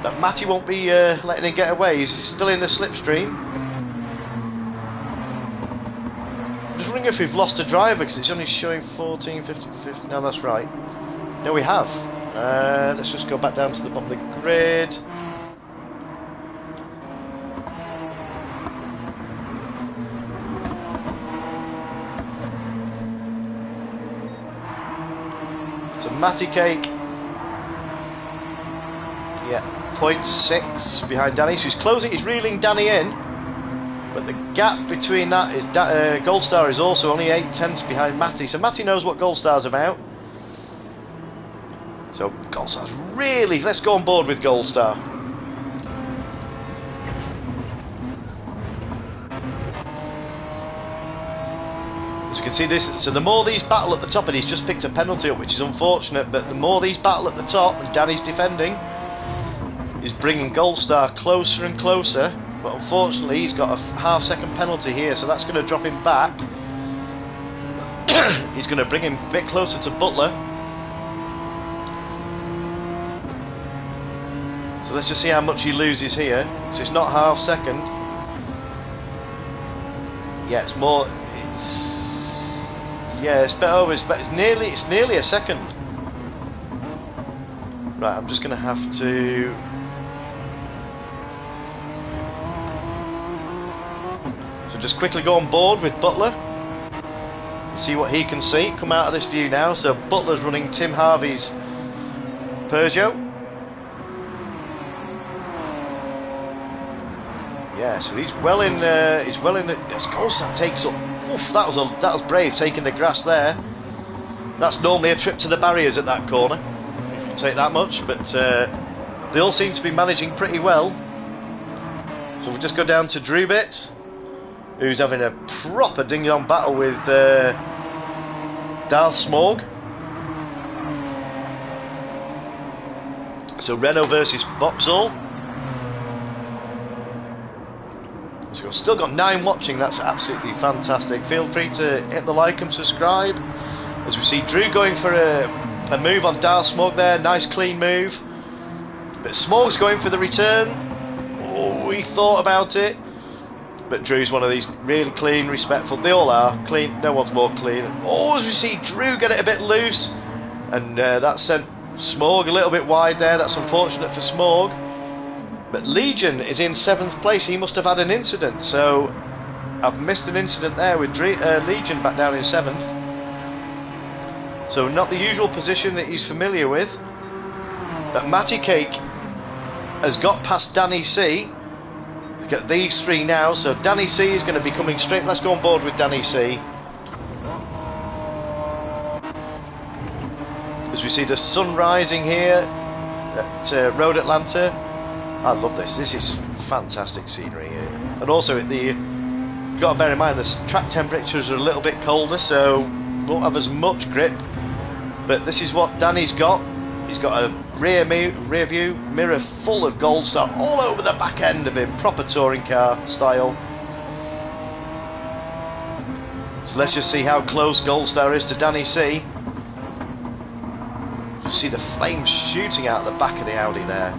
But Matty won't be letting him get away. He's still in the slipstream. I'm just wondering if we've lost a driver, because it's only showing 14, 15, 15. No, that's right. No, we have. Let's just go back down to the bottom of the grid. So Matty Cake, yeah, 0.6 behind Danny. So he's closing, he's reeling Danny in, but the gap between that is Gold Star is also only 0.8 behind Matty. So Matty knows what Gold Star's about. So Gold Star's really, let's go on board with Gold Star. As you can see this, so the more these battle at the top, and he's just picked a penalty up, which is unfortunate, but the more these battle at the top, and Danny's defending, is bringing Gold Star closer and closer, but unfortunately he's got a half-second penalty here, so that's going to drop him back. He's going to bring him a bit closer to Butler. So let's just see how much he loses here. So it's not half-second. Yeah, it's more. It's better over. It's nearly a second. Right, I'm just going to have to. So just quickly go on board with Butler. See what he can see. Come out of this view now. So Butler's running Tim Harvey's Peugeot. Yeah, so he's well in. Yes, Golstar takes up. Oof, that was brave, taking the grass there. That's normally a trip to the barriers at that corner, if you take that much. But they all seem to be managing pretty well. So we'll just go down to Drubit, who's having a proper ding-dong battle with Darth Smorg. So Renault versus Vauxhall. So you've still got 9 watching, that's absolutely fantastic. Feel free to hit the like and subscribe. As we see Drew going for a move on Darth Smorg there, nice clean move. But Smorg's going for the return. Oh, he thought about it. But Drew's one of these really clean, respectful. They all are clean. No one's more clean. Oh, as we see Drew get it a bit loose, and that sent Smorg a little bit wide there. That's unfortunate for Smorg. But Legion is in 7th place. He must have had an incident. So I've missed an incident there with Legion back down in 7th. So not the usual position that he's familiar with. But Matty Cake has got past Danny C. Look at these 3 now. So Danny C is going to be coming straight. Let's go on board with Danny C. As we see the sun rising here at Road Atlanta. I love this. This is fantastic scenery here. And also, you've got to bear in mind the track temperatures are a little bit colder, so won't have as much grip. But this is what Danny's got. He's got a rear view mirror full of Gold Star all over the back end of him, proper touring car style. So let's just see how close Gold Star is to Danny C. You see the flames shooting out the back of the Audi there.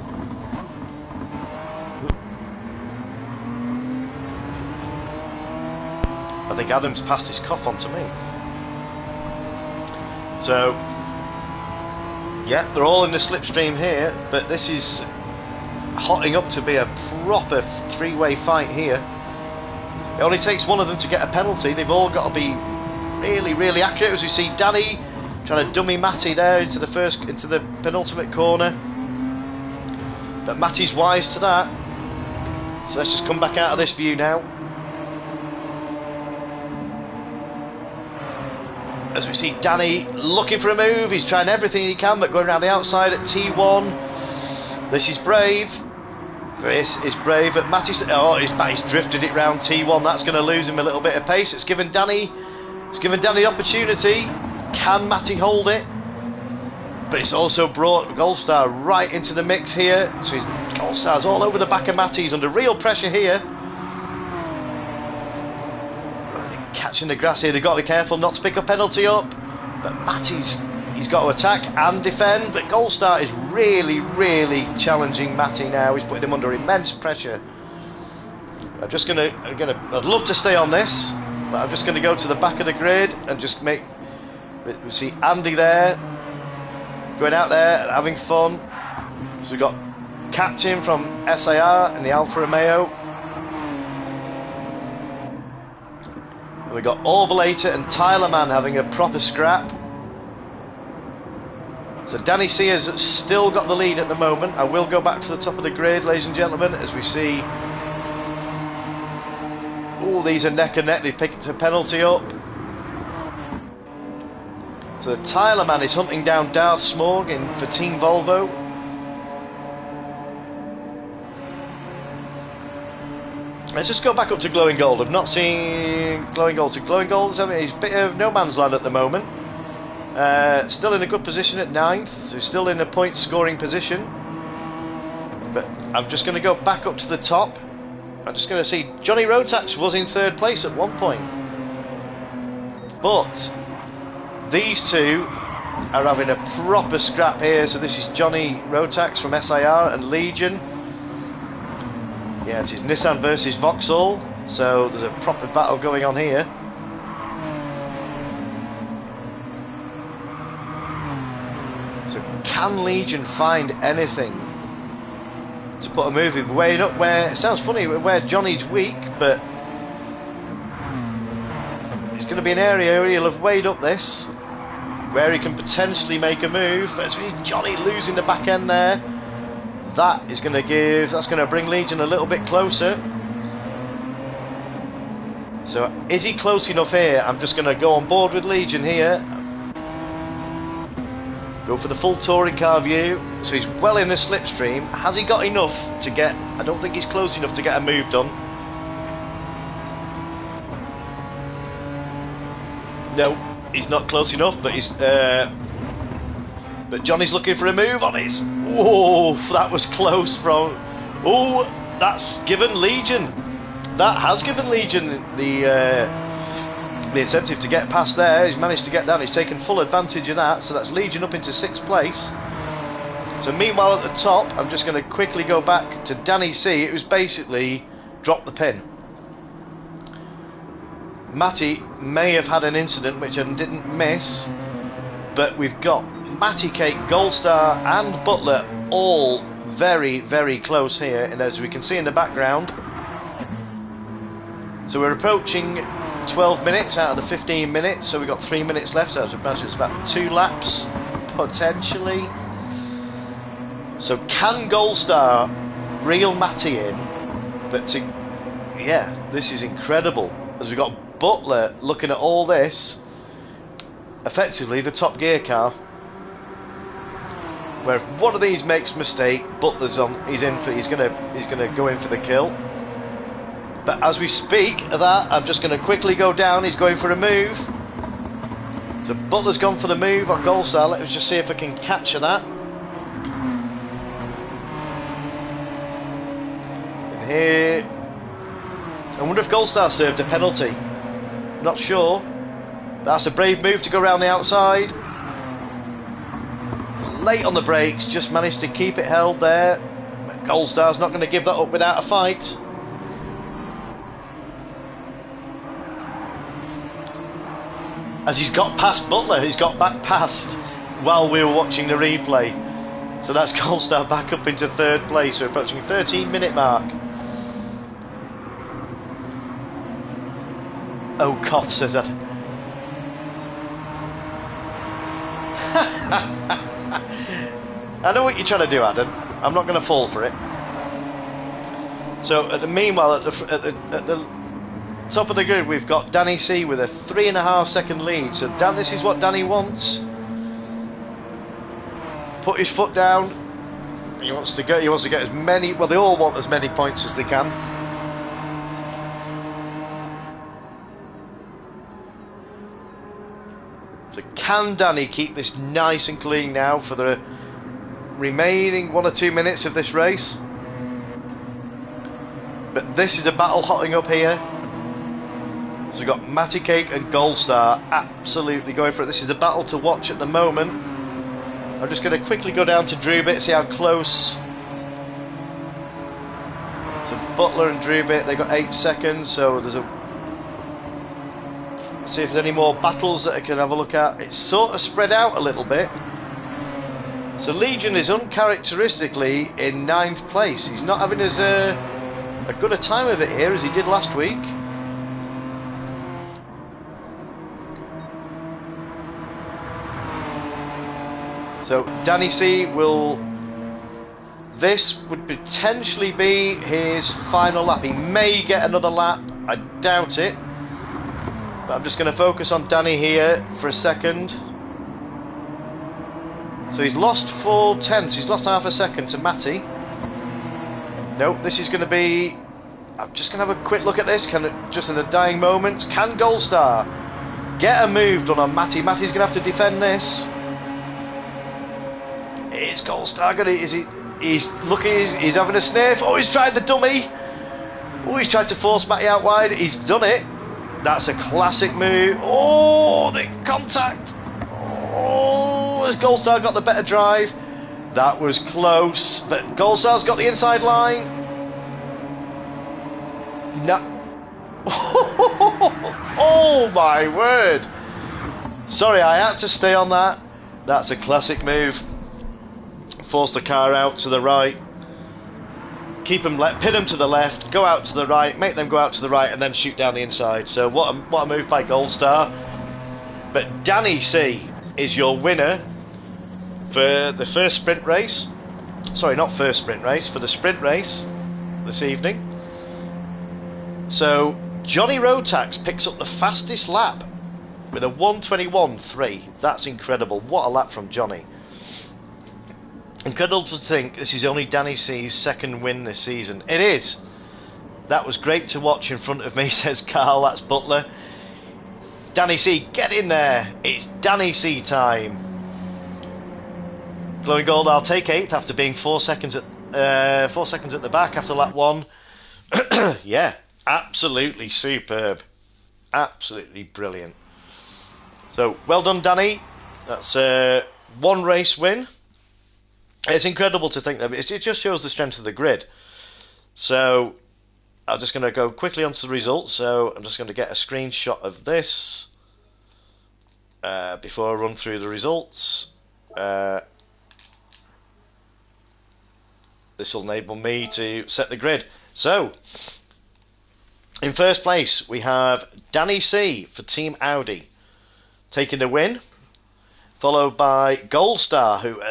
I think Adam's passed his cough on to me. So, yeah, they're all in the slipstream here, but this is hotting up to be a proper 3-way fight here. It only takes one of them to get a penalty. They've all got to be really, really accurate. As we see Danny trying to dummy Matty there into the penultimate corner. But Matty's wise to that. So let's just come back out of this view now. As we see Danny looking for a move, he's trying everything he can, but going around the outside at T1. This is brave. This is brave. But Matty's he's drifted it round T1. That's going to lose him a little bit of pace. It's given Danny the opportunity. Can Matty hold it? But it's also brought Goldstar right into the mix here. So Goldstar's all over the back of Matty. He's under real pressure here. Catching the grass here, they've got to be careful not to pick a penalty up. But he's got to attack and defend. But Goldstar is really, really challenging Matty now. He's putting him under immense pressure. I'd love to stay on this, but I'm just going to go to the back of the grid and just we see Andy there, going out there and having fun. So we've got Captain from SAR in the Alfa Romeo. And we've got Orbalator and Tyler Man having a proper scrap. So Danny C has still got the lead at the moment. I will go back to the top of the grid, ladies and gentlemen, as we see. Oh, these are neck and neck. They've picked a penalty up. So the Tyler Man is hunting down Darth Smorg for Team Volvo. Let's just go back up to Glowing Gold. I've not seen Glowing Gold. So Glowing Gold's having he's a bit of no man's land at the moment. Still in a good position at 9th, so still in a point scoring position. But I'm just going to go back up to the top. I'm just going to see Johnny Rotax was in 3rd place at one point. But these two are having a proper scrap here. So this is Johnny Rotax from SIR and Legion. Yeah, it's his Nissan versus Vauxhall. So there's a proper battle going on here. So can Legion find anything to put a move in? Way up where, it sounds funny, where Johnny's weak, but it's going to be an area where he'll have weighed up this, where he can potentially make a move. But it's Johnny losing the back end there. That is going to give, that's going to bring Legion a little bit closer. So is he close enough here? I'm just going to go on board with Legion here. Go for the full touring car view. So he's well in the slipstream. Has he got enough to get, I don't think he's close enough to get a move done. No, he's not close enough, but he's but Johnny's looking for a move on it. Whoa, that was close from. Oh, that's given Legion. That has given Legion the incentive to get past there. He's managed to get down. He's taken full advantage of that. So that's Legion up into 6th place. So meanwhile at the top, I'm just going to quickly go back to Danny C. It was basically drop the pin. Matty may have had an incident which I didn't miss, but we've got Matty Cake, Goldstar and Butler all very, very close here, and as we can see in the background. So we're approaching 12 minutes out of the 15 minutes, so we've got 3 minutes left. So I imagine it's about 2 laps potentially. So can Goldstar reel Matty in? But yeah, this is incredible. As we've got Butler looking at all this, effectively the Top Gear car. Where if one of these makes a mistake, Butler's on. He's gonna go in for the kill. But as we speak of that, I'm just going to quickly go down. He's going for a move. So Butler's gone for the move on Goldstar. Let's just see if I can capture that. And here, I wonder if Goldstar served a penalty. Not sure. That's a brave move to go around the outside. Late on the brakes, just managed to keep it held there. But Goldstar's not going to give that up without a fight. As he's got past Butler, he's got back past while we were watching the replay. So that's Goldstar back up into 3rd place. We're approaching the 13-minute mark. Oh, cough, says that. I know what you're trying to do, Adam. I'm not going to fall for it. So, meanwhile, at the top of the grid, we've got Danny C with a 3.5 second lead. So, this is what Danny wants. Put his foot down. He wants to get as many. Well, they all want as many points as they can. So, can Danny keep this nice and clean now for the remaining 1 or 2 minutes of this race? But this is a battle hotting up here. So we've got Matty Cake and Goldstar absolutely going for it. This is a battle to watch at the moment. I'm just going to quickly go down to Drewbit, see how close. So Butler and Drewbit, they've got 8 seconds. So there's a. Let's see if there's any more battles that I can have a look at. It's sort of spread out a little bit. So Legion is uncharacteristically in 9th place. He's not having as good a time of it here as he did last week. So Danny C will. This would potentially be his final lap. He may get another lap. I doubt it. But I'm just going to focus on Danny here for a second. So he's lost 4 tenths. He's lost half a second to Matty. Nope, this is going to be I'm just going to have a quick look at this. Just in the dying moments, can Gold Star get a move done on Matty? Matty's going to have to defend this. Is Gold Star going to... Is he... He's looking... He's having a sniff. Oh, he's tried the dummy. Oh, he's tried to force Matty out wide. He's done it. That's a classic move. Oh, the contact. Oh, has Gold Star got the better drive? That was close, but Gold Star's got the inside line. No. Oh my word. Sorry, I had to stay on that. That's a classic move. Force the car out to the right. Keep them, pin them to the left, go out to the right, make them go out to the right, and then shoot down the inside. So what a move by Gold Star. But Danny C is your winner for the first sprint race. Sorry, not first sprint race, for the sprint race this evening. So Johnny Rotax picks up the fastest lap with a 1:21.3. That's incredible. What a lap from Johnny. Incredible to think this is only Danny C's second win this season. It is. That was great to watch in front of me, says Carl. That's Butler. Danny C, get in there. It's Danny C time. Glowing Gold, I'll take 8th after being 4 seconds at the back after lap 1. Yeah, absolutely superb. Absolutely brilliant. So, well done, Danny. That's a 1 race win. It's incredible to think that it just shows the strength of the grid. So I'm just going to go quickly onto the results. So I'm just going to get a screenshot of this before I run through the results. This will enable me to set the grid. So in first place we have Danny C for Team Audi taking the win, followed by Gold Star, who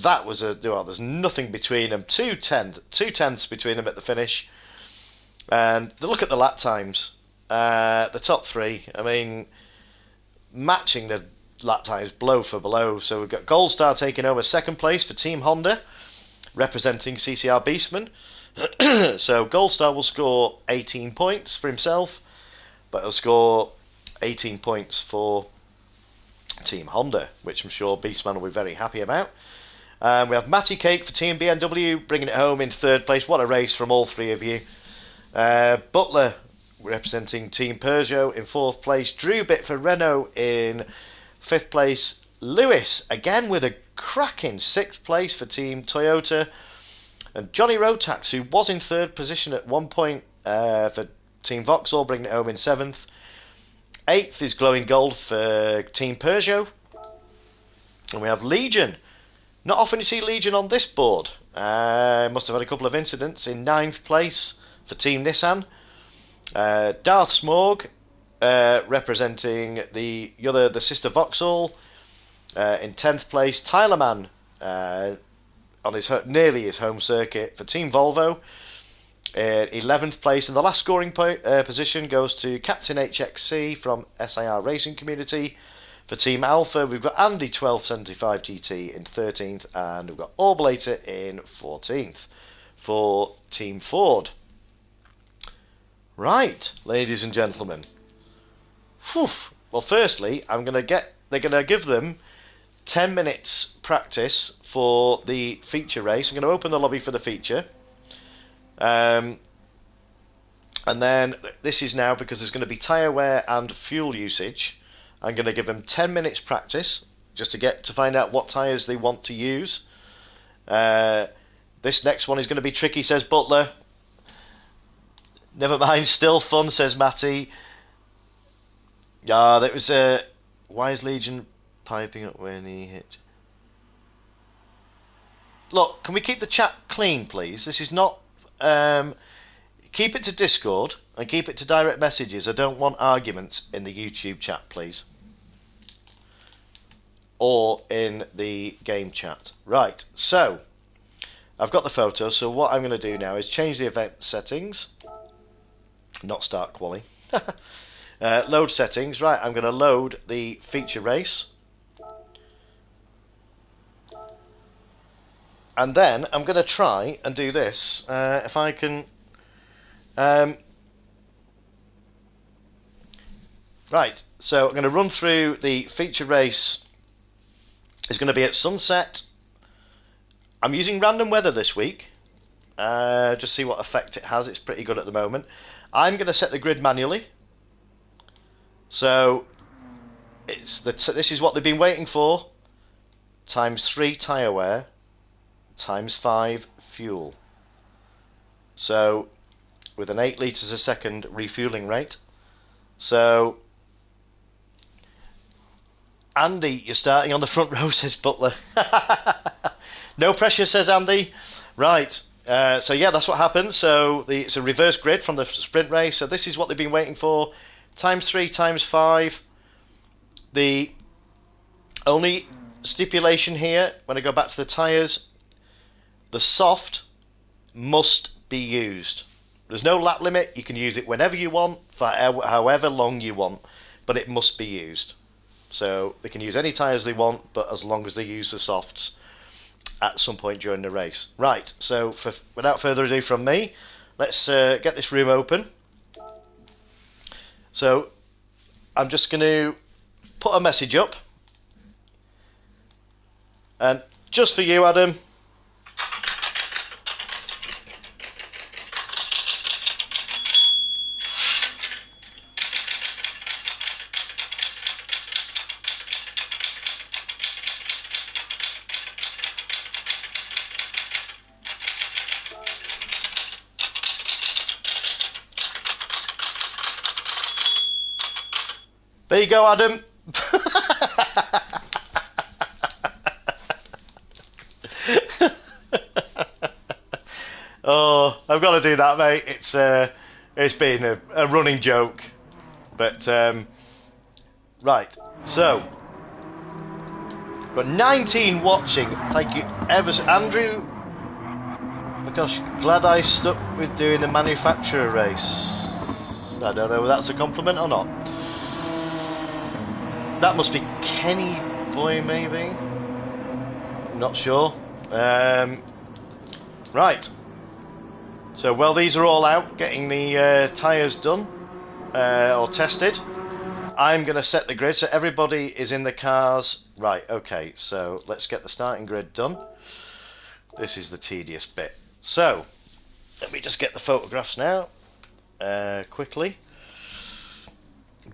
that was there's nothing between them. 2/10ths between them at the finish. And look at the lap times. The top 3, I mean, matching the lap times blow for blow. So we've got Gold Star taking over second place for Team Honda, representing CCR Beastman. So Gold Star will score 18 points for himself, but he'll score 18 points for Team Honda, which I'm sure Beastman will be very happy about. We have Matty Cake for Team BMW bringing it home in third place. What a race from all 3 of you. Butler representing Team Peugeot in fourth place. Drew Bit for Renault in fifth place. Lewis again with a cracking sixth place for Team Toyota. And Johnny Rotax, who was in third position at one point for Team Vauxhall, bringing it home in seventh. Eighth is Glowing Gold for Team Peugeot. And we have Legion. Not often you see Legion on this board. Must have had a couple of incidents. In ninth place for Team Nissan. Darth Smorg representing the sister Vauxhall in 10th place. Tyler Mann on nearly his home circuit for Team Volvo. 11th place, and the last scoring position goes to Captain HXC from SIR Racing Community. For Team Alpha, we've got Andy 1275 GT in 13th, and we've got Orblator in 14th for Team Ford. Right, ladies and gentlemen. Whew. Well, firstly, they're gonna give them 10 minutes practice for the feature race. I'm going to open the lobby for the feature. And then this is now because there's going to be tyre wear and fuel usage. I'm going to give them 10 minutes practice just to find out what tyres they want to use. This next one is going to be tricky, says Butler. Never mind, still fun, says Matty. That was why is Legion piping up when he hit? Look, can we keep the chat clean, please? This is not... keep it to Discord and keep it to direct messages. I don't want arguments in the YouTube chat, please. Or in the game chat. Right, so I've got the photo. So what I'm going to do now is change the event settings. Not start quali. Load settings. Right, I'm going to load the feature race. And then I'm going to try and do this. If I can Right, so I'm going to run through the feature race. It's going to be at sunset. I'm using random weather this week. Just see what effect it has. It's pretty good at the moment. I'm going to set the grid manually. So this is what they've been waiting for. Times 3 tyre wear. Times 5 fuel. So with an 8 litres a second refueling rate. So Andy, you're starting on the front row, says Butler. No pressure, says Andy. Right. So yeah, that's what happens. So it's a reverse grid from the sprint race. So this is what they've been waiting for. Times 3, times 5. The only stipulation here, when I go back to the tyres, the soft must be used. There's no lap limit. You can use it whenever you want, for however long you want, but it must be used. So they can use any tyres they want, but as long as they use the softs at some point during the race. Right, so without further ado from me, let's get this room open. So I'm just going to put a message up. And just for you, Adam, there you go, Adam. Oh, I've got to do that, mate. It's been a running joke, but right. So, got 19 watching. Thank you ever so Andrew. Oh gosh, glad I stuck with doing the manufacturer race. I don't know if that's a compliment or not. That must be Kenny Boy, maybe. Not sure. Right. So, well, these are all out, getting the tyres done or tested. I'm going to set the grid, so everybody is in the cars. Right, okay, so let's get the starting grid done. This is the tedious bit. So, let me just get the photographs now, quickly.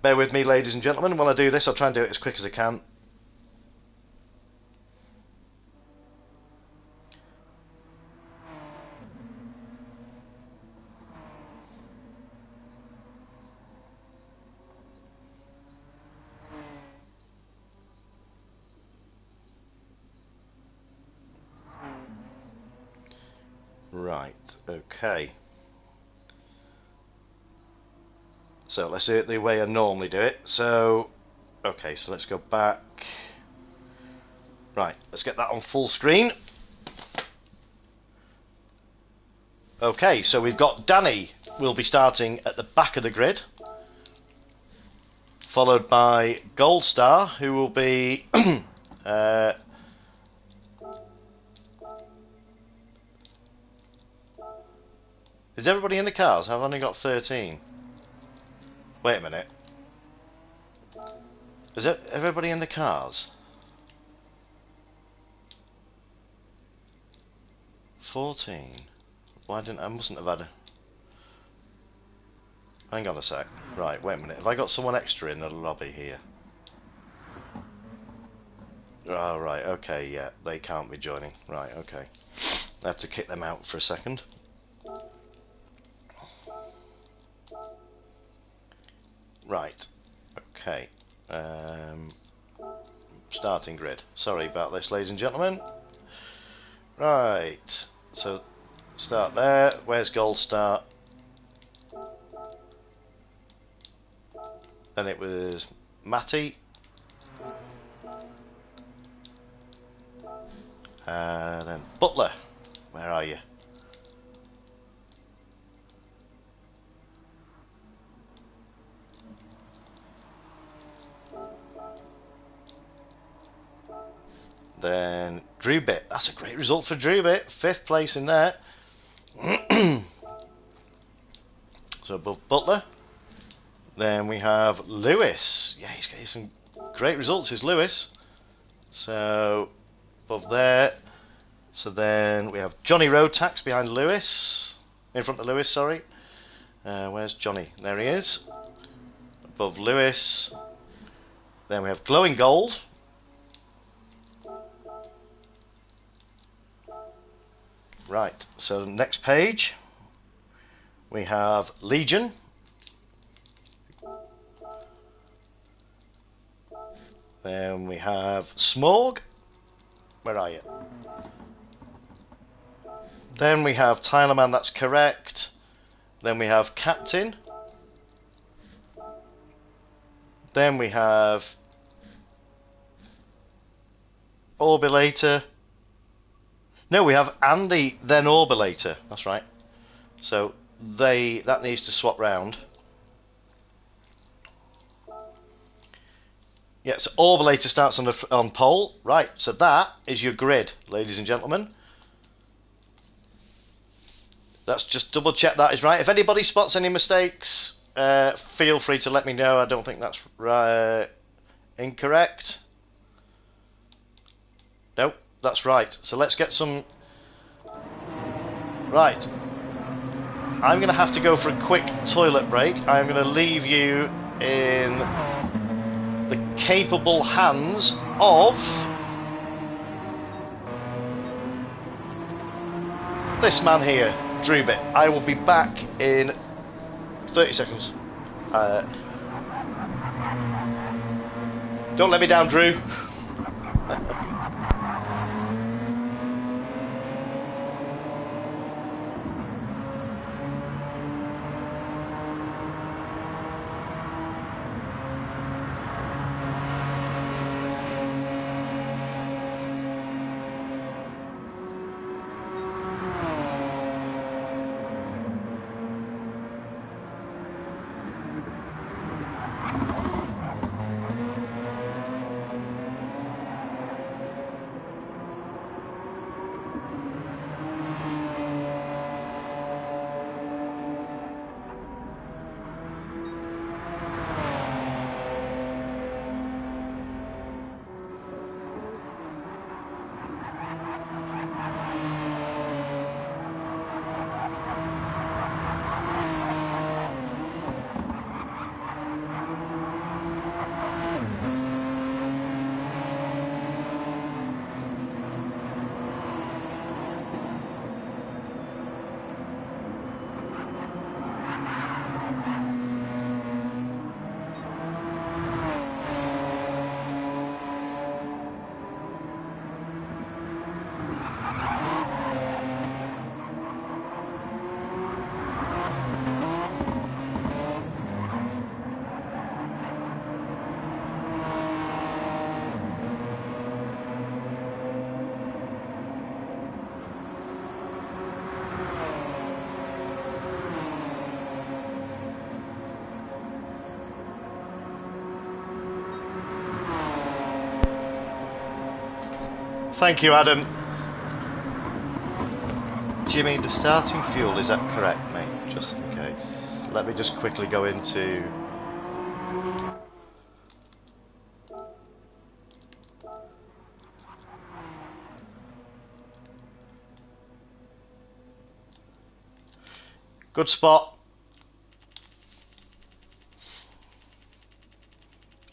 Bear with me, ladies and gentlemen. While I do this, I'll try and do it as quick as I can. Right, okay. So let's do it the way I normally do it. So, okay, so let's go back. Right, let's get that on full screen. Okay, so we've got Danny will be starting at the back of the grid, followed by Gold Star, who will be is everybody in the cars? I've only got 13. Wait a minute. Is everybody in the cars? 14. Why didn't I mustn't have had a... Hang on a sec. Right, wait a minute. Have I got someone extra in the lobby here? Oh, right, okay, yeah. They can't be joining. Right, okay. I have to kick them out for a second. Right, okay. Starting grid. Sorry about this, ladies and gentlemen. Right, so start there. Where's Gold Star? Then it was Matty. And then Butler. Where are you? Then Drewbit. That's a great result for Drewbit. 5th place in there. So above Butler. Then we have Lewis. Yeah, he's getting some great results, is Lewis. So above there. So then we have Johnny Road Tax behind Lewis. In front of Lewis, sorry. Where's Johnny? There he is. Above Lewis. Then we have Glowing Gold. Right, so next page. We have Legion. Then we have Smorg. Where are you? Then we have Tylerman, that's correct. Then we have Captain. Then we have Orbilator. No, we have Andy, then Orbilator. That's right. So that needs to swap round. Yeah, so Orbilator starts on pole. Right, so that is your grid, ladies and gentlemen. Let's just double check that is right. If anybody spots any mistakes, feel free to let me know. I don't think that's incorrect. Nope, that's right. So let's get some... Right. I'm going to have to go for a quick toilet break. I'm going to leave you in the capable hands of this man here, Drewbit. I will be back in 30 seconds. Don't let me down, Drew. Thank you, Adam. Jimmy, the starting fuel, is that correct, mate? Just in case. Let me just quickly go into... Good spot.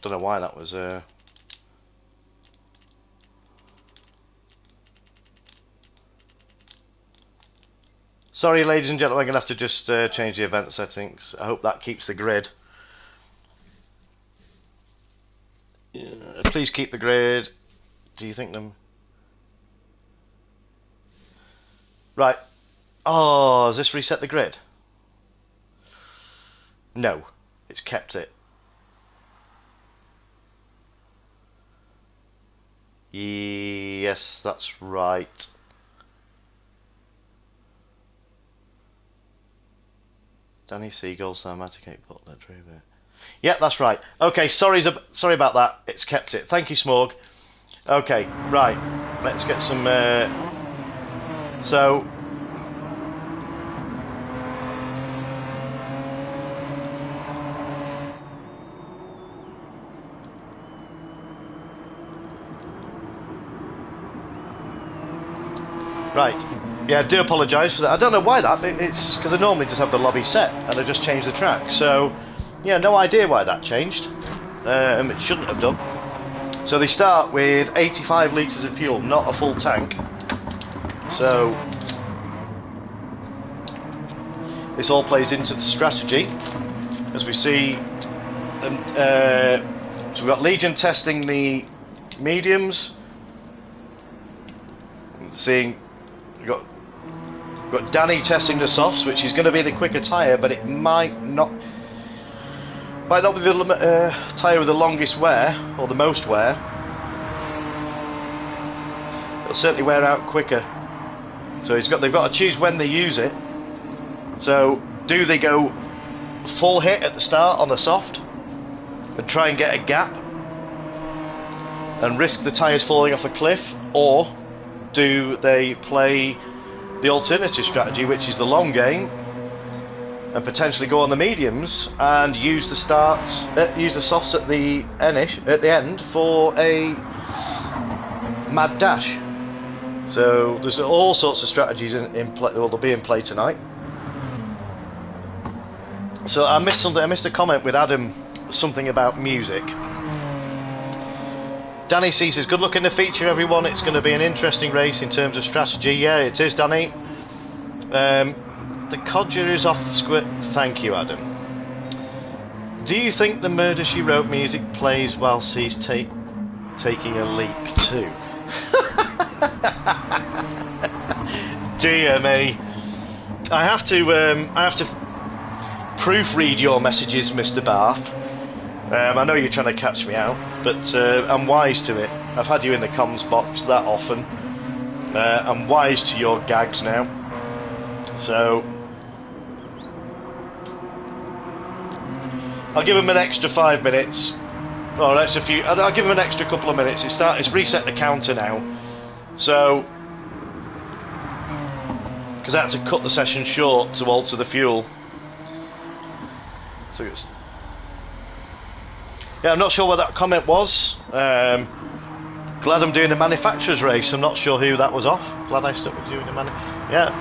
Don't know why that was... Sorry, ladies and gentlemen, I'm going to have to just change the event settings. I hope that keeps the grid. Yeah, please keep the grid. Do you think them? Right. Oh, has this reset the grid? No, it's kept it. Yes, that's right. Danny Seagull, Sarmatic, Butler, Drew. Yeah, that's right. Okay, sorry about that. It's kept it. Thank you, Smorg. Okay, right. Let's get some... So... Right. Yeah, I do apologise for that. I don't know why that. It's because I normally just have the lobby set and I just changed the track. So, yeah, no idea why that changed. It shouldn't have done. So they start with 85 litres of fuel, not a full tank. So this all plays into the strategy, as we see. So we've got Legion testing the mediums. Seeing we've got Danny testing the softs, which is going to be the quicker tyre, but it might not be the tyre with the longest wear or the most wear. It'll certainly wear out quicker. So they've got to choose when they use it. So do they go full hit at the start on the soft and try and get a gap and risk the tyres falling off a cliff, or do they play the alternative strategy, which is the long game, and potentially go on the mediums and use the softs at the end for a mad dash? So there's all sorts of strategies in play. Well, they'll be in play tonight. So I missed something. I missed a comment with Adam, something about music. Danny C says, good luck in the feature, everyone. It's going to be an interesting race in terms of strategy. Yeah, it is, Danny. The Codger is off squid. Thank you, Adam. Do you think the Murder She Wrote music plays whilst he's taking a leak too? Dear me. I have to proofread your messages, Mr. Barth. I know you're trying to catch me out, but I'm wise to it. I've had you in the comms box that often. I'm wise to your gags now. So I'll give him an extra 5 minutes, or an extra few. I'll give him an extra couple of minutes. It's reset the counter now. So because I had to cut the session short to alter the fuel. So it's. Yeah, I'm not sure what that comment was. Glad I'm doing a manufacturer's race. I'm not sure who that was off. Glad I stuck with you in the Yeah.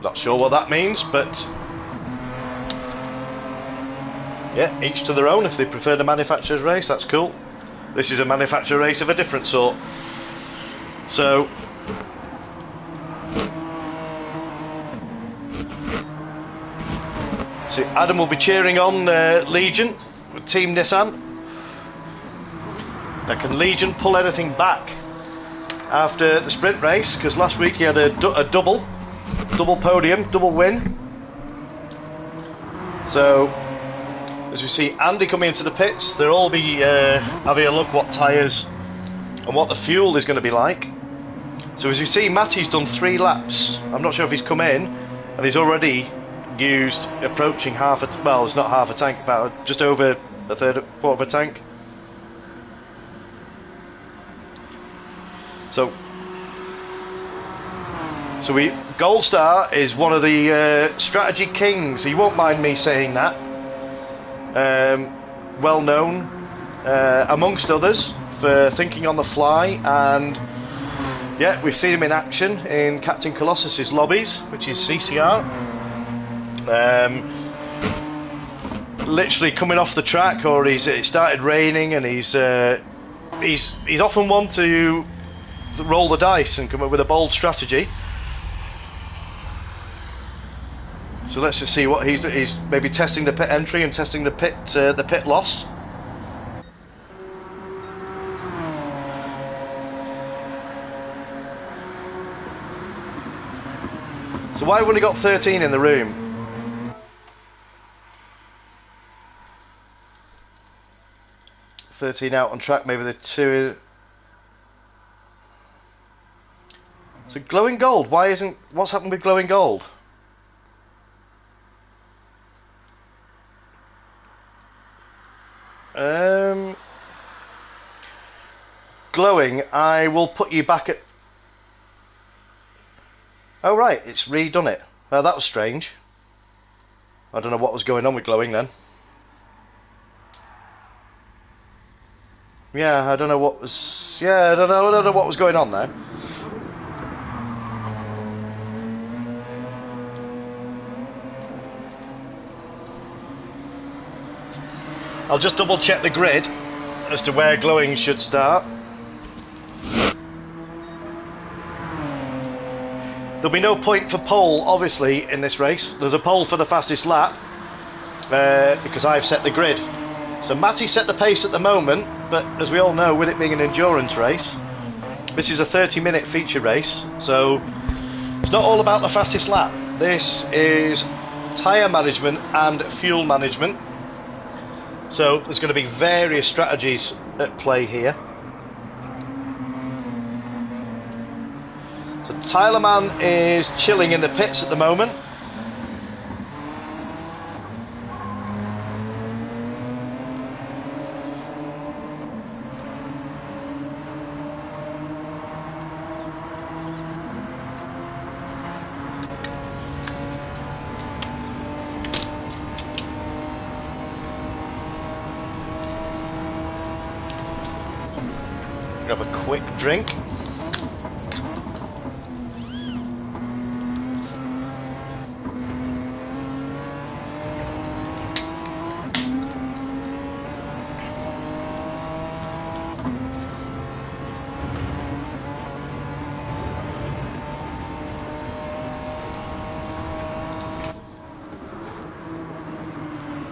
Not sure what that means, but yeah, each to their own. If they prefer the manufacturer's race, that's cool. This is a manufacturer race of a different sort. So Adam will be cheering on Legion with Team Nissan. Now, can Legion pull anything back after the sprint race? Because last week he had a double podium, double win. So as we see Andy coming into the pits, they'll all be having a look what tyres and what the fuel is going to be like. So as you see, Matty's done 3 laps. I'm not sure if he's come in, and he's already used approaching half a, well, it's not half a tank, about just over a quarter of a tank. So Gold Star is one of the strategy kings. He won't mind me saying that. Well known amongst others for thinking on the fly, and yeah, we've seen him in action in Captain Colossus's lobbies, which is CCR. Literally coming off the track, or it started raining, and he's often one to roll the dice and come up with a bold strategy. So let's just see what he's maybe testing the pit entry and testing the pit loss. So why have we only got 13 in the room? Out on track, maybe the 2. So glowing gold. What's happened with glowing gold? Glowing. I will put you back at. Oh right, it's redone it. Oh, that was strange. I don't know what was going on with glowing then. Yeah, I don't know what was. Yeah, I don't know what was going on there. I'll just double check the grid as to where glowing should start. There'll be no point for pole, obviously, in this race. There's a pole for the fastest lap because I've set the grid. So Matty set the pace at the moment, but as we all know, with it being an endurance race, this is a 30-minute feature race, so it's not all about the fastest lap. This is tyre management and fuel management. So there's going to be various strategies at play here. So Tyler Man is chilling in the pits at the moment. Grab a quick drink.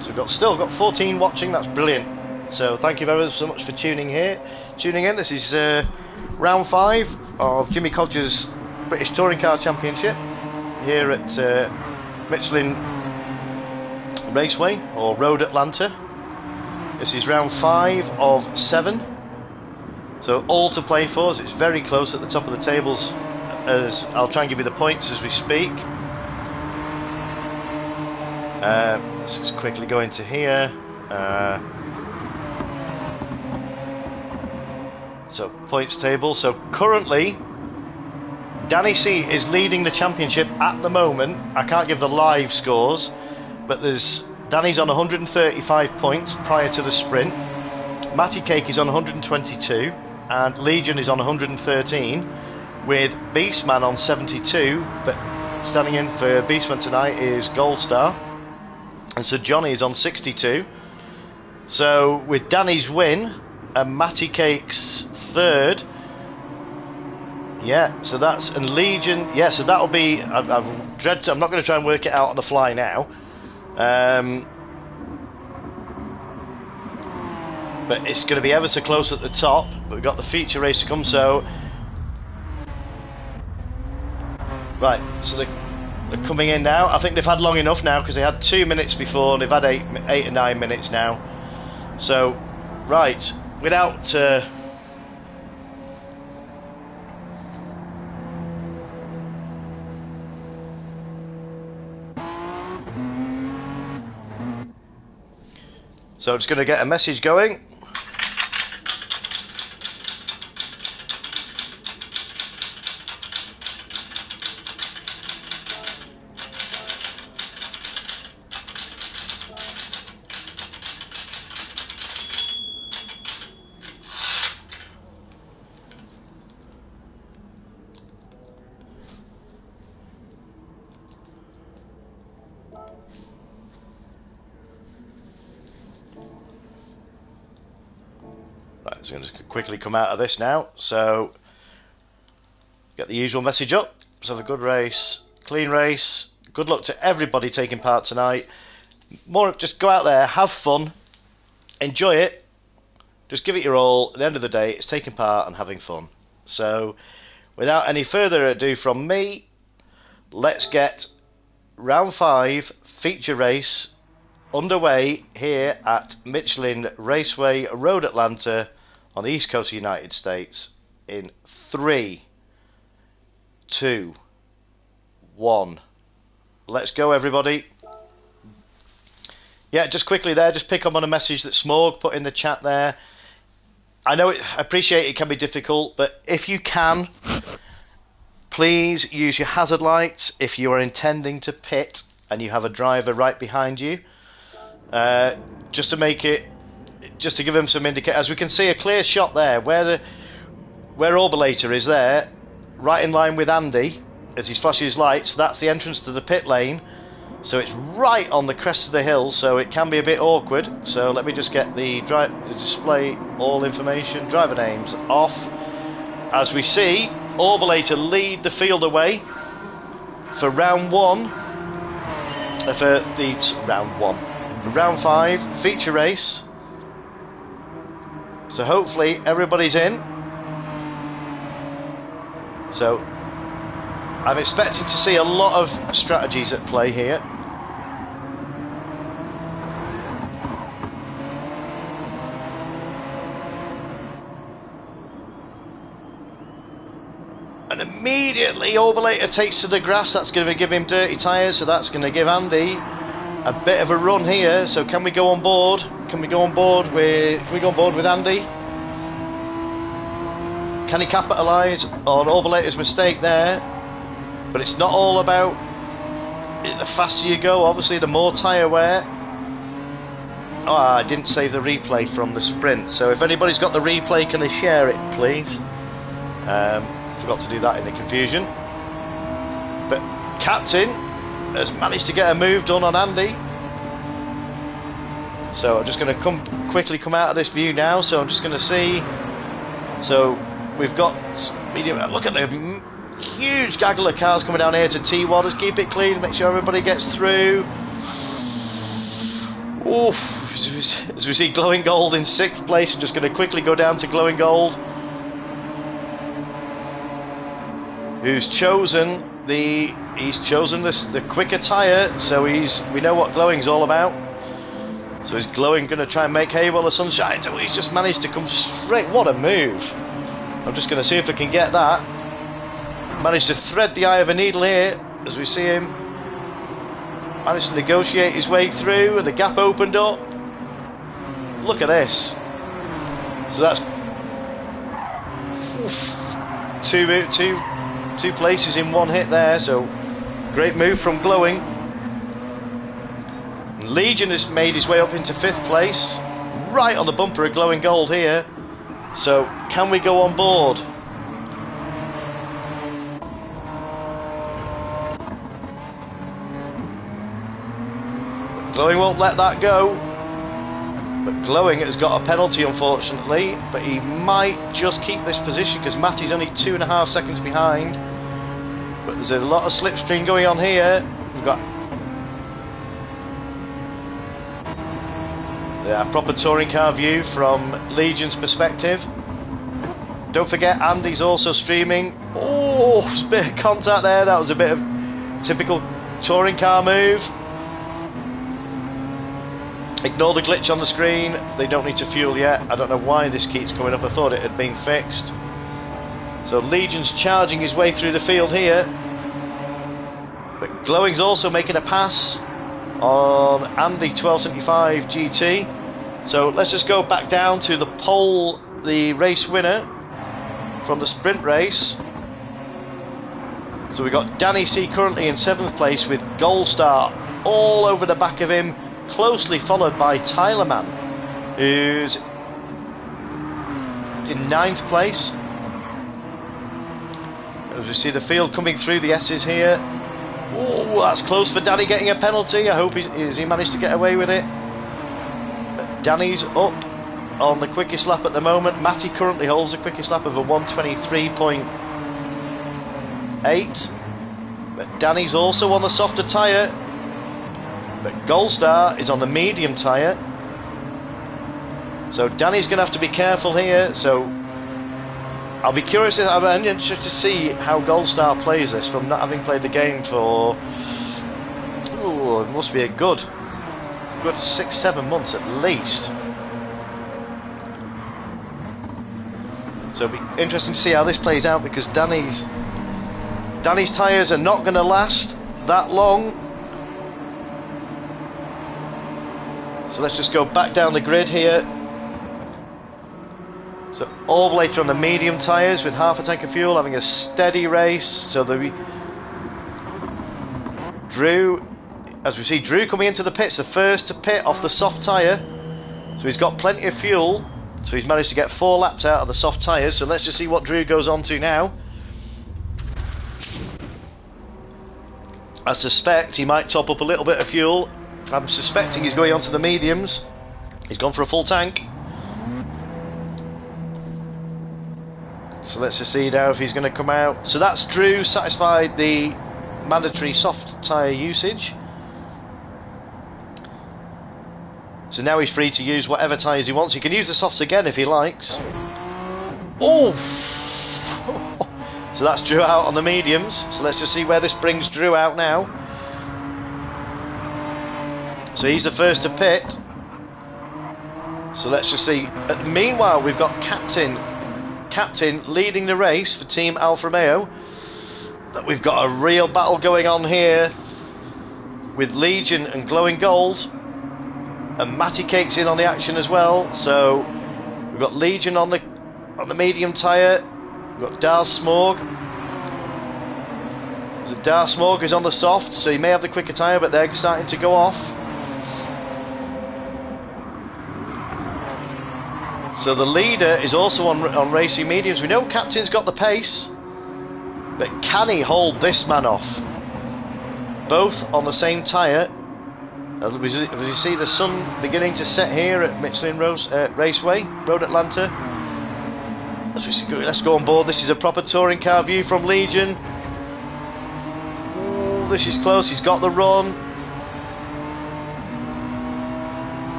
So we've still got 14 watching. That's brilliant. So thank you very so much for tuning in. This is round 5 of Jimmy Codger's British Touring Car Championship here at Michelin Raceway or Road Atlanta. This is round 5 of 7. So all to play for. So it's very close at the top of the tables. As I'll try and give you the points as we speak. Let's just quickly go into here. So points table. So currently Danny C is leading the championship at the moment. I can't give the live scores, but Danny's on 135 points prior to the sprint. Matty Cake is on 122 and Legion is on 113 with Beastman on 72, but standing in for Beastman tonight is Gold Star, and so Johnny is on 62. So with Danny's win and Matty Cake's third, yeah, so that's, and Legion, yeah, so that'll be, I'm not going to try and work it out on the fly now, but it's going to be ever so close at the top, but we've got the feature race to come. So right, so they're coming in now. I think they've had long enough now because they had 2 minutes before and they've had 8 or 9 minutes now. So right, without so I'm just going to get a message going. Right, so I'm going to quickly come out of this now. So, get the usual message up. Let's have a good race, clean race. Good luck to everybody taking part tonight. Just go out there, have fun, enjoy it. Just give it your all. At the end of the day, it's taking part and having fun. So, without any further ado from me, let's get round 5 feature race underway here at Michelin Raceway, Road Atlanta on the east coast of the United States in 3, 2, 1. Let's go, everybody. Yeah, just quickly there, just pick up on a message that Smorg put in the chat there. I appreciate it can be difficult, but if you can, please use your hazard lights if you are intending to pit and you have a driver right behind you. Just to give him some indication. As we can see, a clear shot there where Orbalator is there, right in line with Andy as he's flashing his lights. That's the entrance to the pit lane. So it's right on the crest of the hill, so it can be a bit awkward. So let me just get the display all information. Driver names off. As we see, Orbulator lead the field away for round 1. For the round 5 feature race. So hopefully everybody's in. So I'm expecting to see a lot of strategies at play here. And immediately Orbulator takes to the grass. That's going to give him dirty tyres, so that's going to give Andy a bit of a run here. So can we go on board? Can we go on board with Andy? Can he capitalise on Orbulator's mistake there? But it's not all about the faster you go, obviously the more tyre wear. Oh, I didn't save the replay from the sprint, so if anybody's got the replay, can they share it please? Forgot to do that in the confusion. But Captain has managed to get a move done on Andy. So I'm just going to quickly come out of this view now. So I'm just going to see. So we've got medium. Look at the huge gaggle of cars coming down here to T1. Just keep it clean, make sure everybody gets through. Oof. As we see Glowing Gold in 6th place. I'm just going to quickly go down to Glowing Gold, who's chosen the quicker tyre, so we know what Glowing's all about. So is Glowing going to try and make hay while the sun shines? Oh, he's just managed to come straight. What a move! I'm just going to see if I can get that. Managed to thread the eye of a needle here as we see him. Managed to negotiate his way through, and the gap opened up. Look at this. So that's two places in one hit there, so great move from Glowing. Legion has made his way up into 5th place, right on the bumper of Glowing Gold here. So can we go on board? Glowing won't let that go, but Glowing has got a penalty unfortunately, but he might just keep this position because Matty's only 2.5 seconds behind. But there's a lot of slipstream going on here. We've got a proper touring car view from Legion's perspective. Don't forget Andy's also streaming. Oh, there's a bit of contact there. That was a bit of typical touring car move. Ignore the glitch on the screen. They don't need to fuel yet. I don't know why this keeps coming up. I thought it had been fixed. So Legion's charging his way through the field here. But Glowing's also making a pass on Andy 1275 GT. So let's just go back down to the pole, the race winner from the sprint race. So we've got Danny C currently in 7th place with Gold Star all over the back of him, closely followed by Tylerman, who's in 9th place. As we see the field coming through the S's here. Oh, that's close for Danny getting a penalty. I hope he managed to get away with it. But Danny's up on the quickest lap at the moment. Matty currently holds the quickest lap of a 1:23.8. But Danny's also on the softer tyre. But Gold Star is on the medium tyre. So Danny's going to have to be careful here. So I'll be curious. I'm interested to see how Gold Star plays this from not having played the game for. Oh, it must be a good 6-7 months at least. So it'll be interesting to see how this plays out because Danny's tyres are not going to last that long. So let's just go back down the grid here. So Orbulator on the medium tyres with half a tank of fuel, having a steady race. So Drew, as we see Drew coming into the pits, the first to pit off the soft tyre. So he's got plenty of fuel. So he's managed to get 4 laps out of the soft tyres. So let's just see what Drew goes on to now. I suspect he might top up a little bit of fuel. I'm suspecting he's going onto the mediums. He's gone for a full tank. So let's just see now if he's going to come out. So that's Drew satisfied the mandatory soft tyre usage. So now he's free to use whatever tyres he wants. He can use the softs again if he likes. Oh! So that's Drew out on the mediums. So let's just see where this brings Drew out now. So he's the first to pit. So let's just see. Meanwhile, we've got Captain leading the race for Team Alfa Romeo. But we've got a real battle going on here with Legion and Glowing Gold. And Matty Cake's in on the action as well. So we've got Legion on the medium tyre. We've got Darth Smorg. So Darth Smorg is on the soft, so he may have the quicker tyre, but they're starting to go off. So the leader is also on racing mediums. We know Captain's got the pace, but can he hold this man off? Both on the same tyre. As you see the sun beginning to set here at Michelin Raceway, Road Atlanta. Let's go on board. This is a proper touring car view from Legion. Ooh, this is close. He's got the run.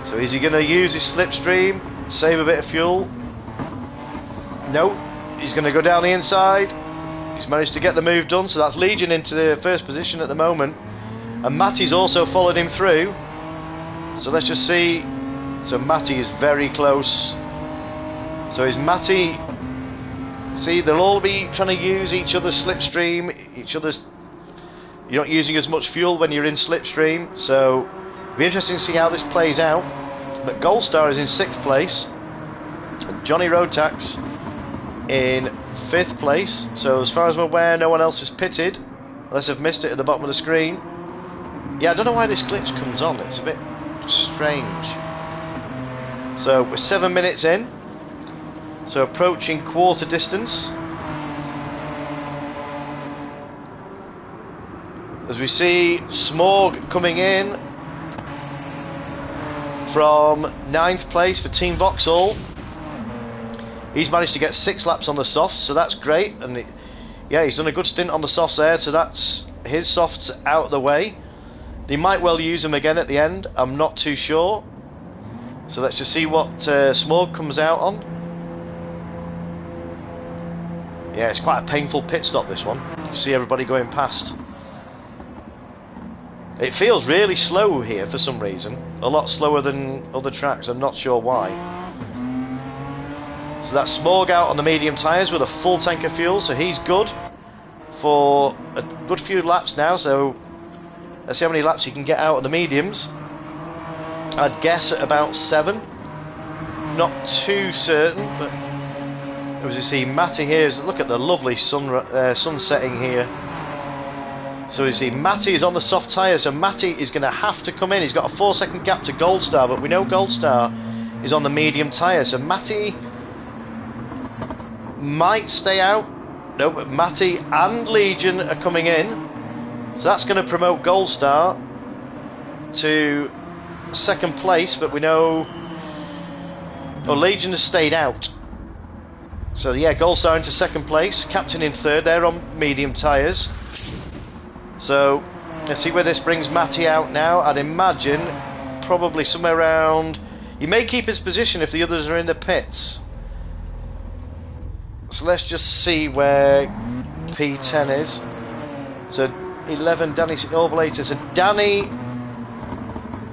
So is he going to use his slipstream, save a bit of fuel? No. He's going to go down the inside. He's managed to get the move done. So that's Legion into the first position at the moment. And Matty's also followed him through. So let's just see. So Matty is very close. So is Matty... See, they'll all be trying to use each other's slipstream, You're not using as much fuel when you're in slipstream, so it'll be interesting to see how this plays out. But Gold Star is in 6th place, and Johnny Rotax in 5th place. So as far as I'm aware, no one else has pitted, unless I've missed it at the bottom of the screen. Yeah, I don't know why this glitch comes on, it's a bit strange. So we're 7 minutes in. So approaching quarter distance. As we see Smorg coming in from 9th place for Team Vauxhall. He's managed to get 6 laps on the softs, so that's great. And yeah, he's done a good stint on the softs there, so that's his softs out of the way. He might well use them again at the end, I'm not too sure. So let's just see what Smorg comes out on. Yeah, it's quite a painful pit stop, this one. You see everybody going past. It feels really slow here for some reason. A lot slower than other tracks, I'm not sure why. So that's Smorg out on the medium tyres with a full tank of fuel, so he's good for a good few laps now. So let's see how many laps he can get out of the mediums. I'd guess at about 7. Not too certain, but as you see, Matty here, look at the lovely sun setting here. So you see, Matty is on the soft tyres, so Matty is going to have to come in. He's got a 4-second gap to Gold Star, but we know Gold Star is on the medium tyre, so Matty might stay out. No, but Matty and Legion are coming in, so that's going to promote Gold Star to 2nd place, but we know Legion has stayed out. So yeah, Gold Star into 2nd place, Captain in 3rd, they're on medium tyres. So let's see where this brings Matty out now. I'd imagine probably somewhere around... He may keep his position if the others are in the pits. So let's just see where P10 is. So 11, Danny Orblator. So Danny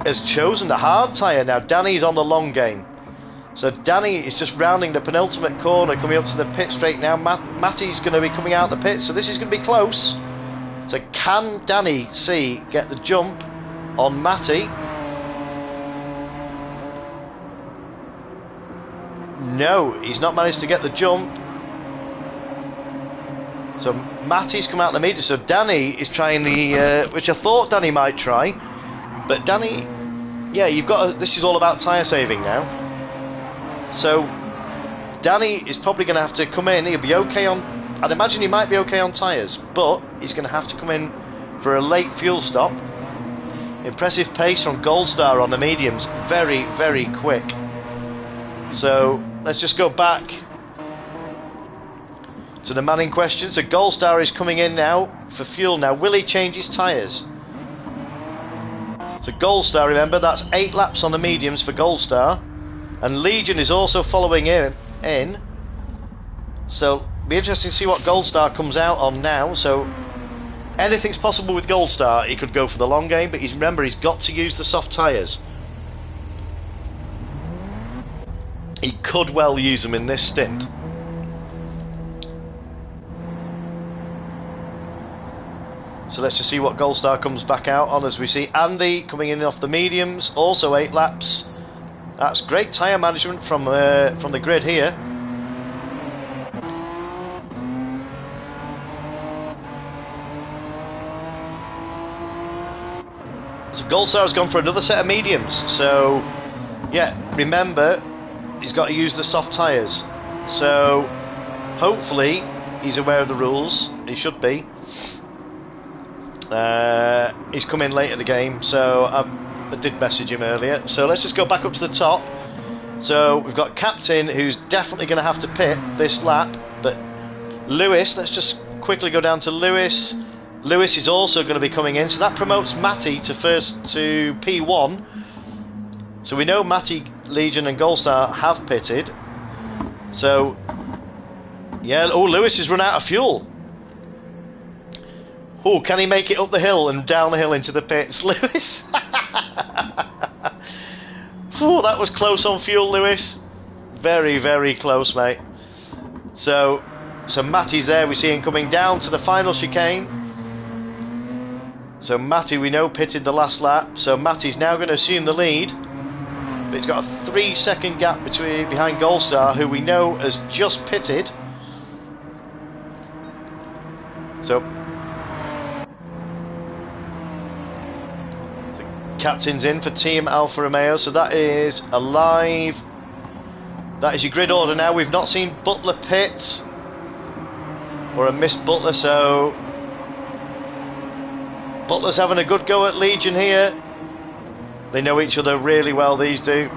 has chosen the hard tyre now. Danny's on the long game. So Danny is just rounding the penultimate corner, coming up to the pit straight now. Matty's going to be coming out the pit, so this is going to be close. So can Danny C get the jump on Matty? No, he's not managed to get the jump. So Matty's come out the meter, so Danny is trying the, which I thought Danny might try. But Danny, yeah, you've got, this is all about tyre saving now. So Danny is probably going to have to come in. He'll be okay on, I'd imagine he might be okay on tyres, but he's going to have to come in for a late fuel stop. Impressive pace from Gold Star on the mediums. Very, very quick. So let's just go back to the man in question. So Gold Star is coming in now for fuel. Now, will he change his tyres? So Gold Star, remember, that's 8 laps on the mediums for Gold Star. And Legion is also following in. So it'll be interesting to see what Gold Star comes out on now. So anything's possible with Gold Star. He could go for the long game, but remember, he's got to use the soft tyres. He could well use them in this stint. So let's just see what Gold Star comes back out on, as we see Andy coming in off the mediums, also 8 laps. That's great tyre management from the grid here. So Gold Star has gone for another set of mediums. So yeah, remember, he's got to use the soft tyres. So hopefully he's aware of the rules. He should be. He's come in late in the game, so I did message him earlier. So let's just go back up to the top. So we've got Captain, who's definitely going to have to pit this lap, but Lewis, let's just quickly go down to Lewis. Lewis is also going to be coming in, so that promotes Matty to P1. So we know Matty, Legion and Gold Star have pitted. So yeah, oh, Lewis has run out of fuel. Oh, can he make it up the hill and down the hill into the pits, Lewis? Oh, that was close on fuel, Lewis. Very, very close, mate. So Matty's there. We see him coming down to the final chicane. So Matty, we know, pitted the last lap. So Matty's now going to assume the lead. But he's got a 3-second gap behind Gold Star, who we know has just pitted. So Captain's in for Team Alfa Romeo, so that is alive. That is your grid order now. We've not seen Butler pit or a missed Butler, so Butler's having a good go at Legion here. They know each other really well, these do.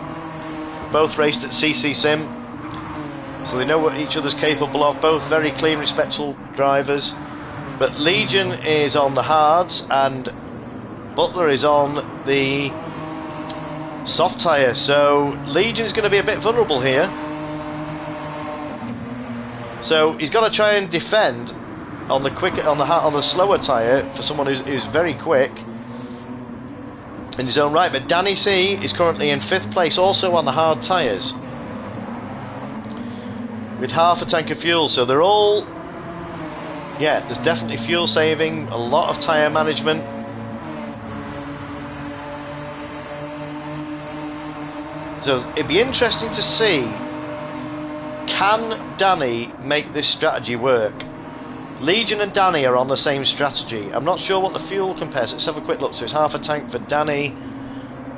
Both raced at CC Sim, so they know what each other's capable of. Both very clean, respectful drivers. But Legion is on the hards and Butler is on the soft tyre, so Legion is going to be a bit vulnerable here. So he's got to try and defend on the slower tyre for someone who's very quick in his own right. But Danny C is currently in 5th place, also on the hard tyres, with half a tank of fuel. So they're all, yeah, there's definitely fuel saving, a lot of tyre management. So it'd be interesting to see, can Danny make this strategy work? Legion and Danny are on the same strategy. I'm not sure what the fuel compares. Let's have a quick look. So it's half a tank for Danny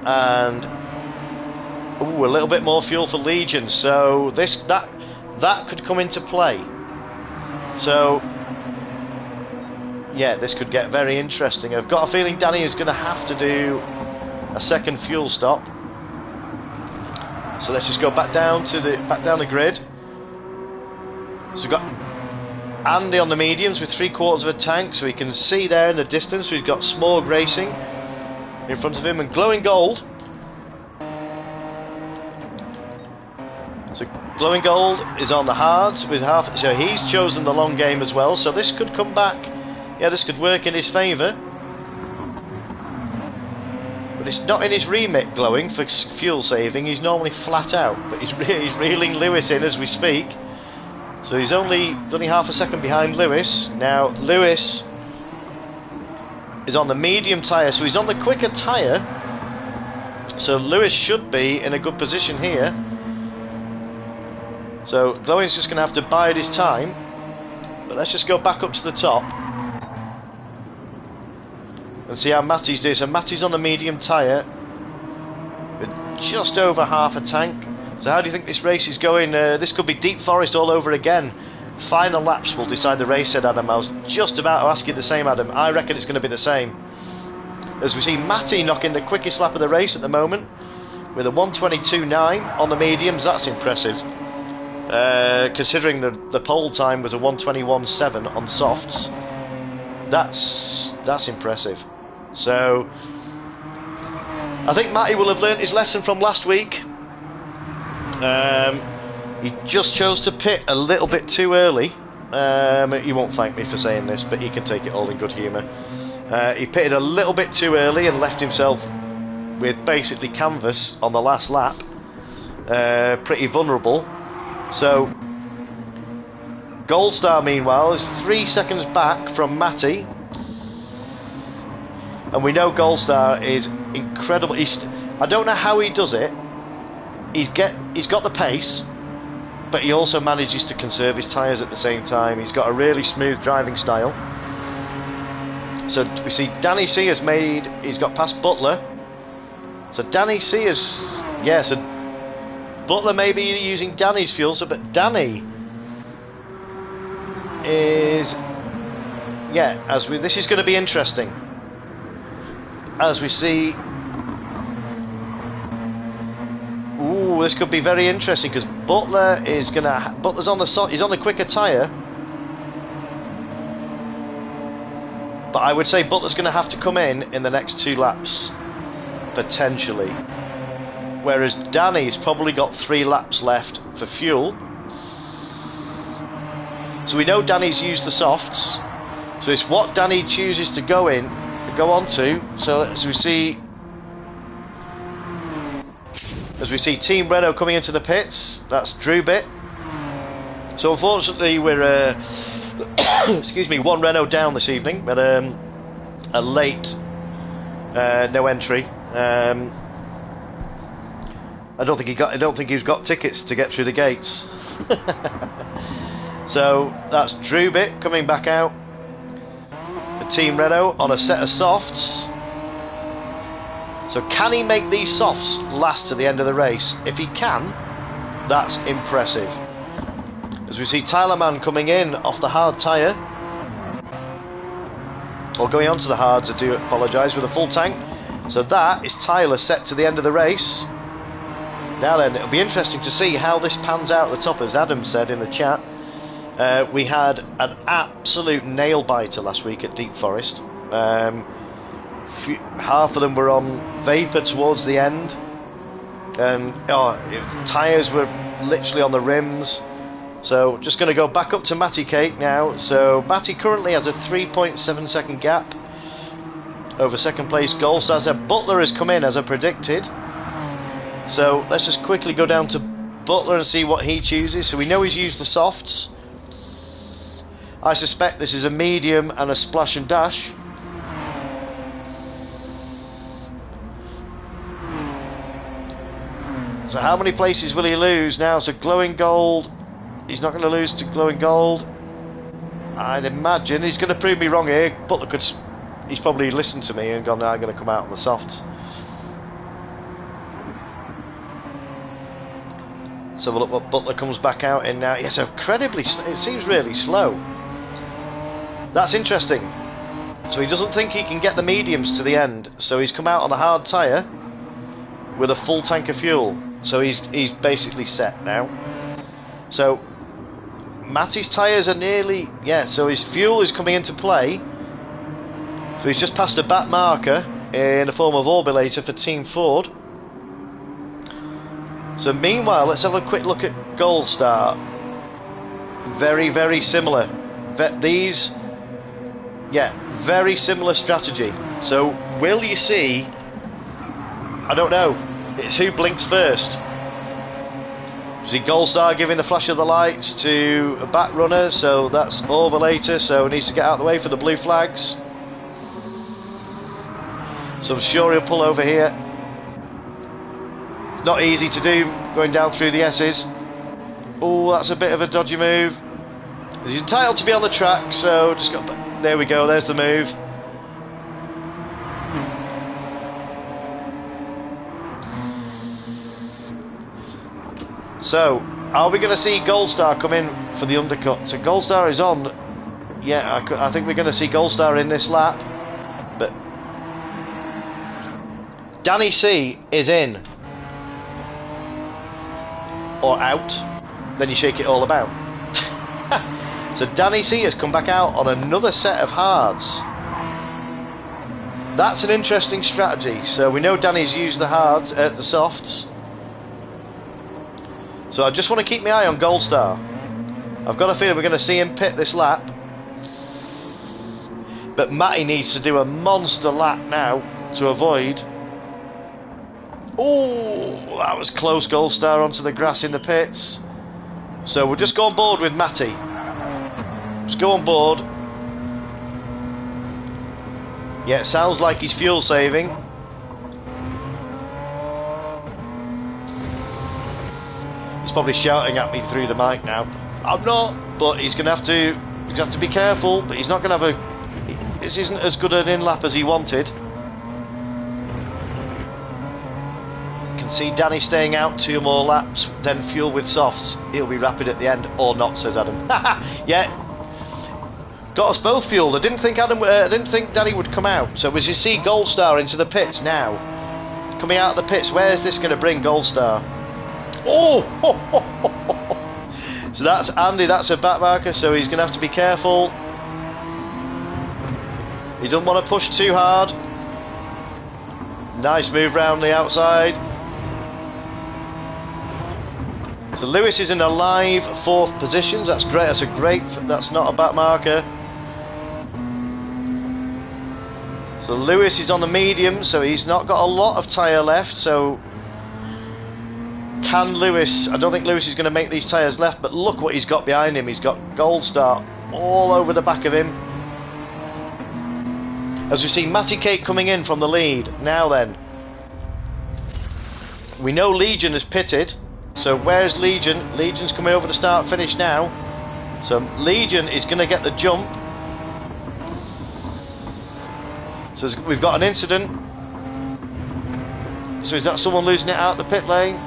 and a little bit more fuel for Legion. So that could come into play. So yeah, this could get very interesting. I've got a feeling Danny is going to have to do a second fuel stop. So let's just go back down the grid. So we've got Andy on the mediums with 3/4 of a tank, so we can see there in the distance we've got Smorg Racing in front of him and Glowing Gold. So Glowing Gold is on the hards with half, so he's chosen the long game as well. So this could come back. Yeah, this could work in his favour. But it's not in his remit, Glowing, for fuel saving. He's normally flat out, but he's reeling Lewis in as we speak. So he's only half a second behind Lewis. Now Lewis is on the medium tyre, so he's on the quicker tyre. So Lewis should be in a good position here. So Glowing's just going to have to bide his time. But let's just go back up to the top and see how Matty's doing. So Matty's on the medium tyre with just over half a tank. So how do you think this race is going? This could be Deep Forest all over again final laps will decide the race, said Adam. I was just about to ask you the same, Adam. I reckon it's going to be the same. As we see Matty knocking the quickest lap of the race at the moment with a 1:22.9 on the mediums. That's impressive. Considering the pole time was a 1:21.7 on softs. That's impressive. So I think Matty will have learnt his lesson from last week. He just chose to pit a little bit too early. He won't thank me for saying this, but he can take it all in good humour. He pitted a little bit too early and left himself with basically canvas on the last lap. Pretty vulnerable. So Gold Star meanwhile is 3 seconds back from Matty, and we know Gold Star is incredible. I don't know how he does it. He's got the pace, but he also manages to conserve his tyres at the same time. He's got a really smooth driving style. So we see Danny C he's got past Butler. So Danny C so Butler may be using Danny's fuel, but Danny is, this is going to be interesting. As we see, this could be very interesting because Butler's on he's on the quicker tyre, but I would say Butler's going to have to come in the next 2 laps potentially, whereas Danny's probably got 3 laps left for fuel. So we know Danny's used the softs, so it's what Danny chooses to go on to. So as we see Team Renault coming into the pits, that's Drew Bit. So unfortunately we're excuse me, 1 Renault down this evening, but a late no entry. I don't think he's got tickets to get through the gates. So that's Drew Bit coming back out for Team Renault on a set of softs. So can he make these softs last to the end of the race? If he can, that's impressive. As we see Tyler Mann coming in off the hard tyre, or going onto the hards, I do apologise, with a full tank. So that is Tyler set to the end of the race. Now then, it'll be interesting to see how this pans out at the top, as Adam said in the chat. We had an absolute nail biter last week at Deep Forest. Half of them were on vapour towards the end, and tyres were literally on the rims. So just going to go back up to Matty Cake now. So Matty currently has a 3.7 second gap over second place Gold Star. Butler has come in as I predicted. So let's just quickly go down to Butler and see what he chooses. So we know he's used the softs. I suspect this is a medium and a splash and dash. So how many places will he lose now? So glowing gold, he's not going to lose to glowing gold. I'd imagine he's going to prove me wrong here. Butler he's probably listened to me and gone, no, I'm going to come out on the softs. So we'll look what Butler comes back out in now. Yes, incredibly, it seems really slow. That's interesting. So he doesn't think he can get the mediums to the end. So he's come out on a hard tyre with a full tank of fuel. So he's basically set now. So Matty's tyres are nearly, so his fuel is coming into play. So he's just passed a back marker in the form of Orbulator for Team Ford. So meanwhile, let's have a quick look at Gold Star. Very, very similar. These, very similar strategy. So will you see, I don't know, it's who blinks first. See Gold Star giving the flash of the lights to a back runner, so that's Orbulator, so he needs to get out of the way for the blue flags. So I'm sure he'll pull over here. It's not easy to do going down through the S's. Oh, that's a bit of a dodgy move. He's entitled to be on the track, so just got, there we go, there's the move. So, are we going to see Gold Star come in for the undercut. So Gold Star is on. Yeah, I think we're going to see Gold Star in this lap. But Danny C is in. Or out. Then you shake it all about. So Danny C has come back out on another set of hards. That's an interesting strategy. So we know Danny's used the hards, the softs. So I just want to keep my eye on Gold Star. I've got a feeling we're going to see him pit this lap. But Matty needs to do a monster lap now to avoid. Oh, that was close. Gold Star onto the grass in the pits. So we'll just go on board with Matty. Just go on board. Yeah, it sounds like he's fuel saving. He's probably shouting at me through the mic now. I'm not, but he's going to have to be careful. But he's not going to have a. This isn't as good an in-lap as he wanted. You can see Danny staying out 2 more laps, then fuel with softs. He'll be rapid at the end, or not, says Adam. Yeah, got us both fueled. I didn't think Danny would come out. So as you see Gold Star into the pits now, coming out of the pits, where is this going to bring Gold Star? Oh! So that's Andy. That's a back marker. So he's going to have to be careful. He doesn't want to push too hard. Nice move round the outside. So Lewis is in a live 4th position. That's great. That's not a back marker. So Lewis is on the medium, so he's not got a lot of tyre left. So can Lewis? I don't think Lewis is going to make these tyres left. But look what he's got behind him. He's got Gold Star all over the back of him. As we see Matty Cake coming in from the lead. Now then, we know Legion has pitted. So where's Legion? Legion's coming over the start finish now. So Legion is going to get the jump. So we've got an incident. So is that someone losing it out the pit lane?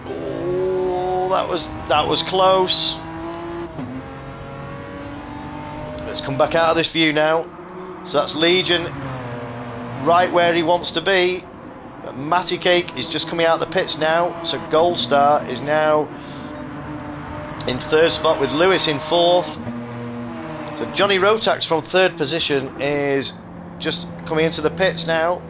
Oh, that was close. Let's come back out of this view now. So that's Legion right where he wants to be. Matty Cake is just coming out of the pits now. So Gold Star is now in 3rd spot with Lewis in 4th. So Johnny Rotax from 3rd position is just coming into the pits now.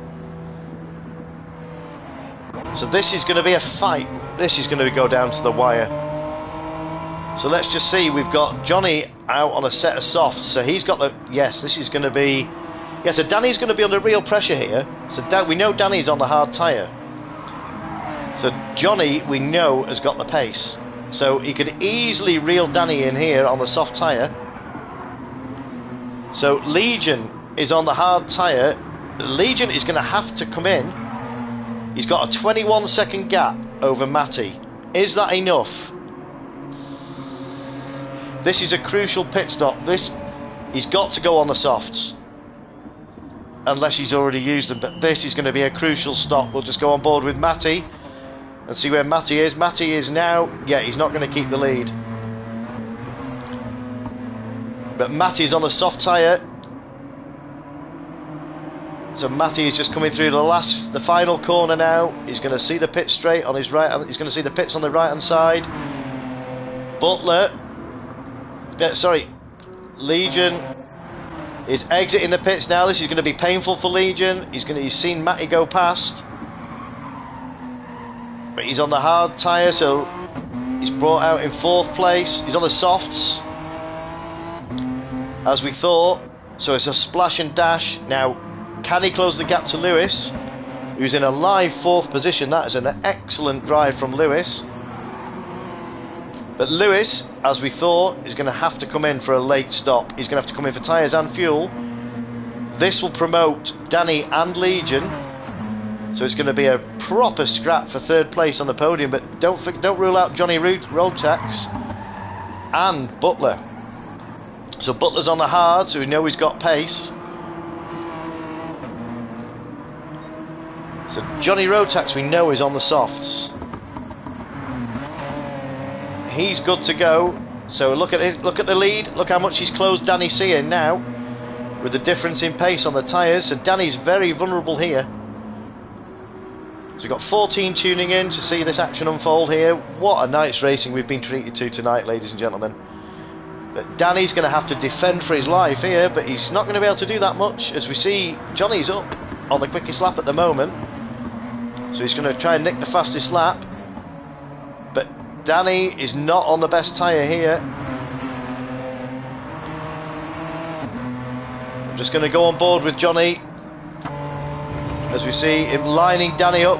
So this is going to be a fight. This is going to go down to the wire. So let's just see, we've got Johnny out on a set of softs, so he's got the, yes, this is going to be, yeah, so Danny's going to be under real pressure here. So we know Danny's on the hard tyre. So Johnny, we know, has got the pace. So he could easily reel Danny in here on the soft tyre. So Legion is on the hard tyre. Legion is going to have to come in. He's got a 21-second gap over Matty. Is that enough? This is a crucial pit stop. He's got to go on the softs. Unless he's already used them. But this is going to be a crucial stop. We'll just go on board with Matty. And see where Matty is. Matty is now... Yeah, he's not going to keep the lead. But Matty's on a soft tyre. So Matty is just coming through the final corner now. He's going to see the pit straight on his right. He's going to see the pits on the right hand side. Butler... Legion is exiting the pits now. This is going to be painful for Legion. He's seen Matty go past, but he's on the hard tyre, so he's brought out in 4th place. He's on the softs, as we thought. So it's a splash and dash. Now, can he close the gap to Lewis, who's in a live 4th position? That is an excellent drive from Lewis. But Lewis, as we thought, is going to have to come in for a late stop. He's going to have to come in for tyres and fuel. This will promote Danny and Legion. So it's going to be a proper scrap for 3rd place on the podium. But don't rule out Johnny Rotax and Butler. So Butler's on the hard, so we know he's got pace. So Johnny Rotax we know is on the softs. he's good to go. So look at it, look at the lead, look how much he's closed Danny C in now, with the difference in pace on the tyres. So Danny's very vulnerable here. So we've got 14 tuning in to see this action unfold here. What a night's racing we've been treated to tonight, ladies and gentlemen. But Danny's going to have to defend for his life here, but he's not going to be able to do that much, as we see Johnny's up on the quickest lap at the moment. So he's going to try and nick the fastest lap. But Danny is not on the best tyre here. I'm just going to go on board with Johnny, as we see him lining Danny up,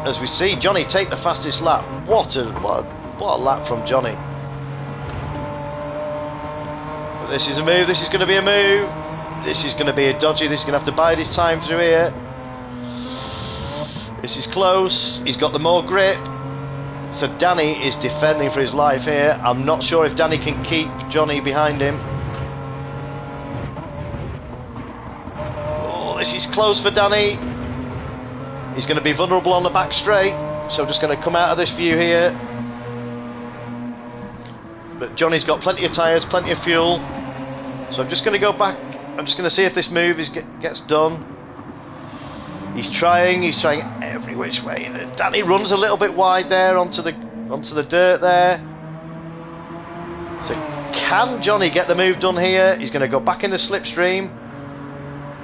as we see Johnny take the fastest lap. What a lap from Johnny. But this is a move, this is going to be a move. This is going to be a dodgy, this is going to have to bide his time through here. This is close, he's got the more grip. So Danny is defending for his life here. I'm not sure if Danny can keep Johnny behind him. Oh, this is close for Danny. He's going to be vulnerable on the back straight. So I'm just going to come out of this view here. But Johnny's got plenty of tyres, plenty of fuel. So I'm just going to go back. I'm just going to see if this move gets done. He's trying every which way. Danny runs a little bit wide there onto the dirt there. So can Johnny get the move done here? He's going to go back in the slipstream.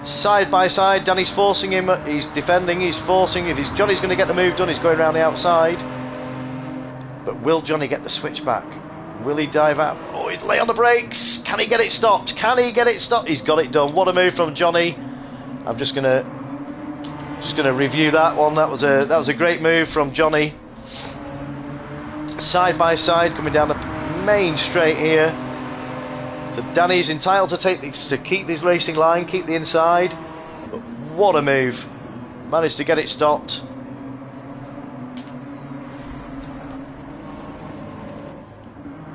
Side by side, Danny's forcing him, he's defending, he's forcing. If Johnny's going to get the move done, he's going around the outside. But will Johnny get the switch back? Will he dive out? Oh, he's late on the brakes. Can he get it stopped? Can he get it stopped? He's got it done. What a move from Johnny. I'm just going to review that one. That was a great move from Johnny. Side by side, coming down the main straight here. So Danny's entitled to keep this racing line, keep the inside. But what a move! Managed to get it stopped.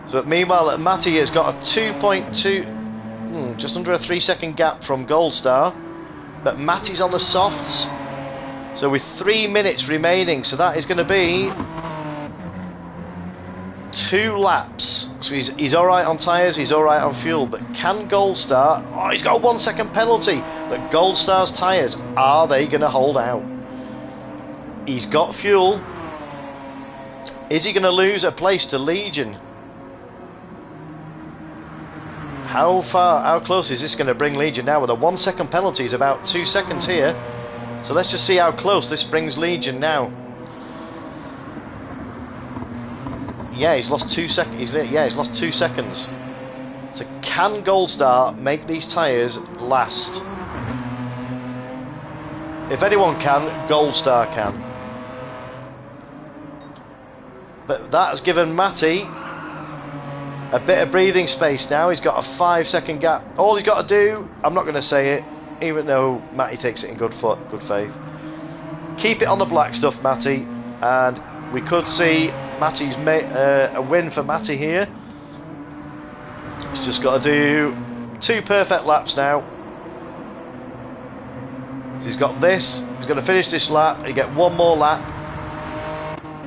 So meanwhile, Matty has got a 2.2, just under a 3-second gap from Gold Star. But Matty's on the softs. So with 3 minutes remaining, so that is going to be 2 laps. So he's alright on tyres, he's alright on fuel, but can Gold Star... Oh, he's got a 1 second penalty, but Gold Star's tyres, are they going to hold out? He's got fuel. Is he going to lose a place to Legion? How close is this going to bring Legion now? With a 1 second penalty is about 2 seconds here. So let's just see how close this brings Legion now. Yeah, he's lost 2 seconds. He's lost 2 seconds. So can Gold Star make these tyres last? If anyone can, Gold Star can. But that has given Matty a bit of breathing space now. He's got a 5 second gap. All he's got to do, I'm not going to say it, even though Matty takes it in good faith. Keep it on the black stuff, Matty, and we could see Matty's a win for Matty here. He's just got to do 2 perfect laps now. So he's got this. He's going to finish this lap and get 1 more lap.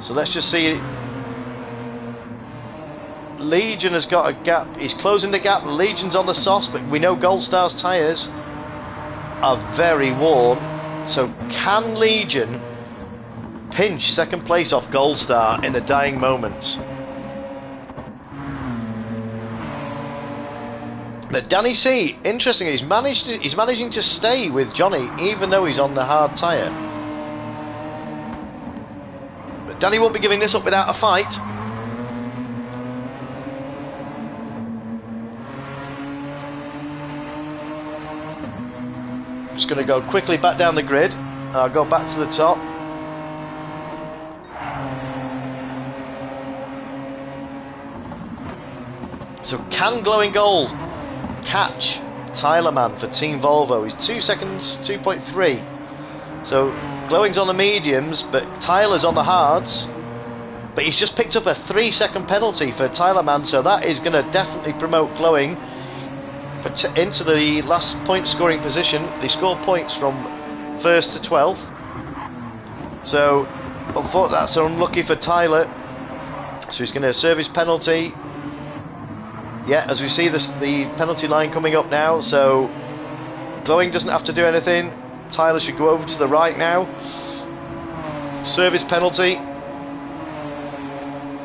So let's just see. Legion has got a gap. He's closing the gap. Legion's on the sauce, but we know Gold Star's tyres are very worn. So can Legion pinch second place off Gold Star in the dying moments? But Danny C, interestingly, he's managing to stay with Johnny even though he's on the hard tyre. But Danny won't be giving this up without a fight. Just going to go quickly back down the grid. I'll go back to the top. So can Glowing Gold catch Tyler Man for Team Volvo? He's 2 seconds, 2.3. So Glowing's on the mediums, but Tyler's on the hards. But he's just picked up a 3 second penalty for Tyler Man, so that is going to definitely promote Glowing into the last point scoring position. They score points from 1st to 12th. So unfortunately, that's unlucky for Tyler. So he's going to serve his penalty. Yeah, as we see the penalty line coming up now, so Glowing doesn't have to do anything. Tyler should go over to the right now. Serve his penalty.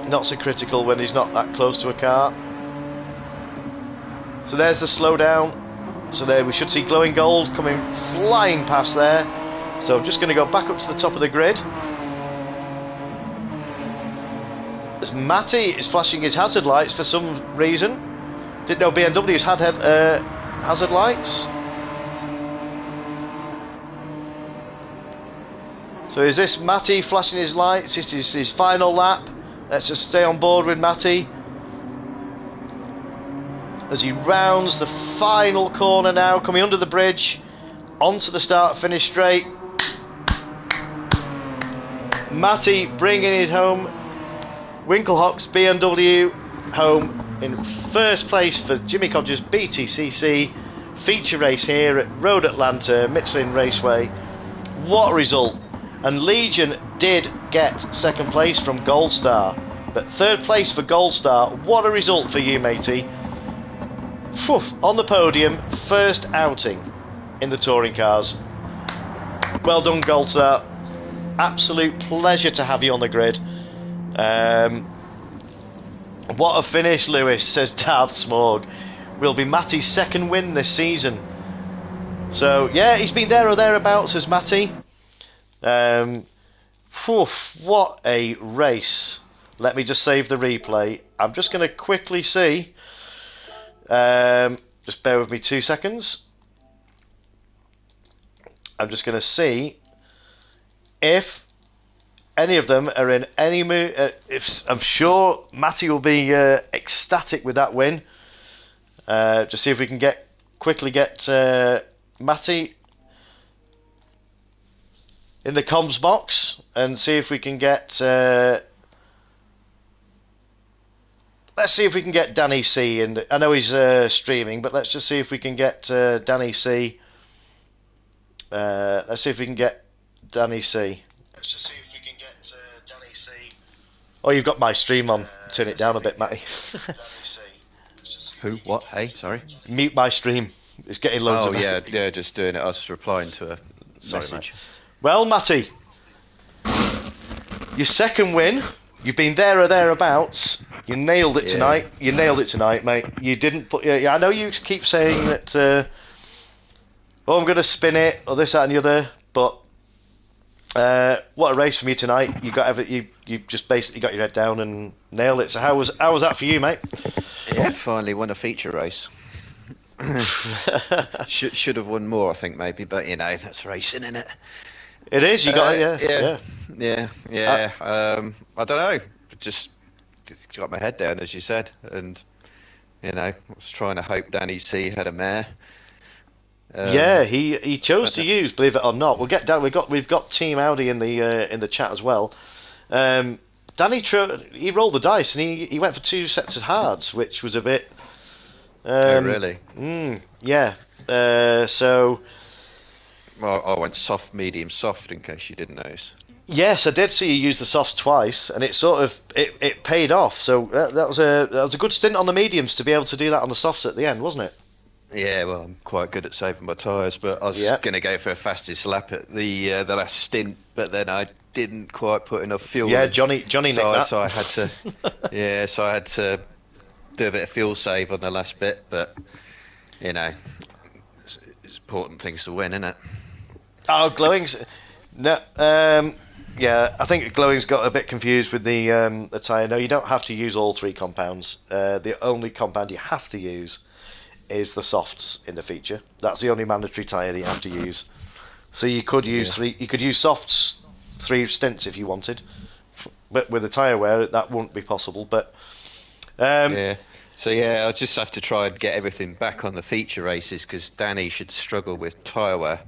Not so critical when he's not that close to a car. So there's the slowdown. So there we should see Glowing Gold coming flying past there. So I'm just going to go back up to the top of the grid. As Matty is flashing his hazard lights for some reason. Didn't know BMWs had hazard lights. So is this Matty flashing his lights? This is his final lap. Let's just stay on board with Matty. As he rounds the final corner now, coming under the bridge, onto the start-finish straight. Matty bringing it home. Winkelhock's BMW home in first place for Jimmy Codger's Btcc feature race here at Road Atlanta, Michelin Raceway. What a result. And Legion did get second place from Gold Star, but third place for Gold Star. What a result for you, matey. Phew, on the podium, first outing in the touring cars. Well done, Gold Star. Absolute pleasure to have you on the grid. What a finish, Lewis, says Darth Smorg. Will be Matty's second win this season. So, yeah, he's been there or thereabouts, says Matty. What a race. Let me just save the replay. I'm just going to quickly see. Just bear with me 2 seconds. I'm just going to see if any of them are in any mood. I'm sure Matty will be ecstatic with that win. Just see if we can quickly get Matty in the comms box and see if we can get. Let's see if we can get Danny C. And I know he's streaming, but let's just see if we can get Danny C. Let's see if we can get Danny C. Let's just see if we can get Danny C. Oh, you've got my stream on. Turn it down a bit, Matty. Who? What? Hey, sorry. Mute my stream. It's getting loads of. Oh yeah, just doing it. I was replying to a message. Mate. Well, Matty, your second win. You've been there or thereabouts. You nailed it tonight. You nailed it tonight, mate. You didn't put. Yeah, I know you keep saying that. Oh, I'm going to spin it, or this, that, and the other. But what a race from you tonight. You just basically got your head down and nailed it. So how was that for you, mate? Yeah, finally won a feature race. Should have won more, I think, maybe. But that's racing, isn't it? It is. You got it. Yeah. I don't know. Just got my head down, as you said, and I was trying to hope Danny C had a mare. He chose to use, believe it or not. We'll get down. We've got Team Audi in the chat as well. Danny he rolled the dice and he went for 2 sets of hards, which was a bit. Oh really? Yeah. So. Well, I went soft, medium, soft, in case you didn't notice. Yes, I did see you use the softs twice, and it sort of it paid off. So that was a good stint on the mediums to be able to do that on the softs at the end, wasn't it? Yeah, well, I'm quite good at saving my tyres, but I was going to go for a fastest lap at the last stint, but then I didn't quite put enough fuel. Yeah, Johnny nicked that. So I had to do a bit of fuel save on the last bit, but it's important things to win, isn't it? Oh, Glowing's no. Yeah, I think Glowing's got a bit confused with the tyre. No, you don't have to use all 3 compounds. The only compound you have to use is the softs in the feature. That's the only mandatory tyre that you have to use. So you could use 3. You could use softs 3 stints if you wanted, but with the tyre wear that wouldn't be possible. But So I'll just have to try and get everything back on the feature races because Danny should struggle with tyre wear.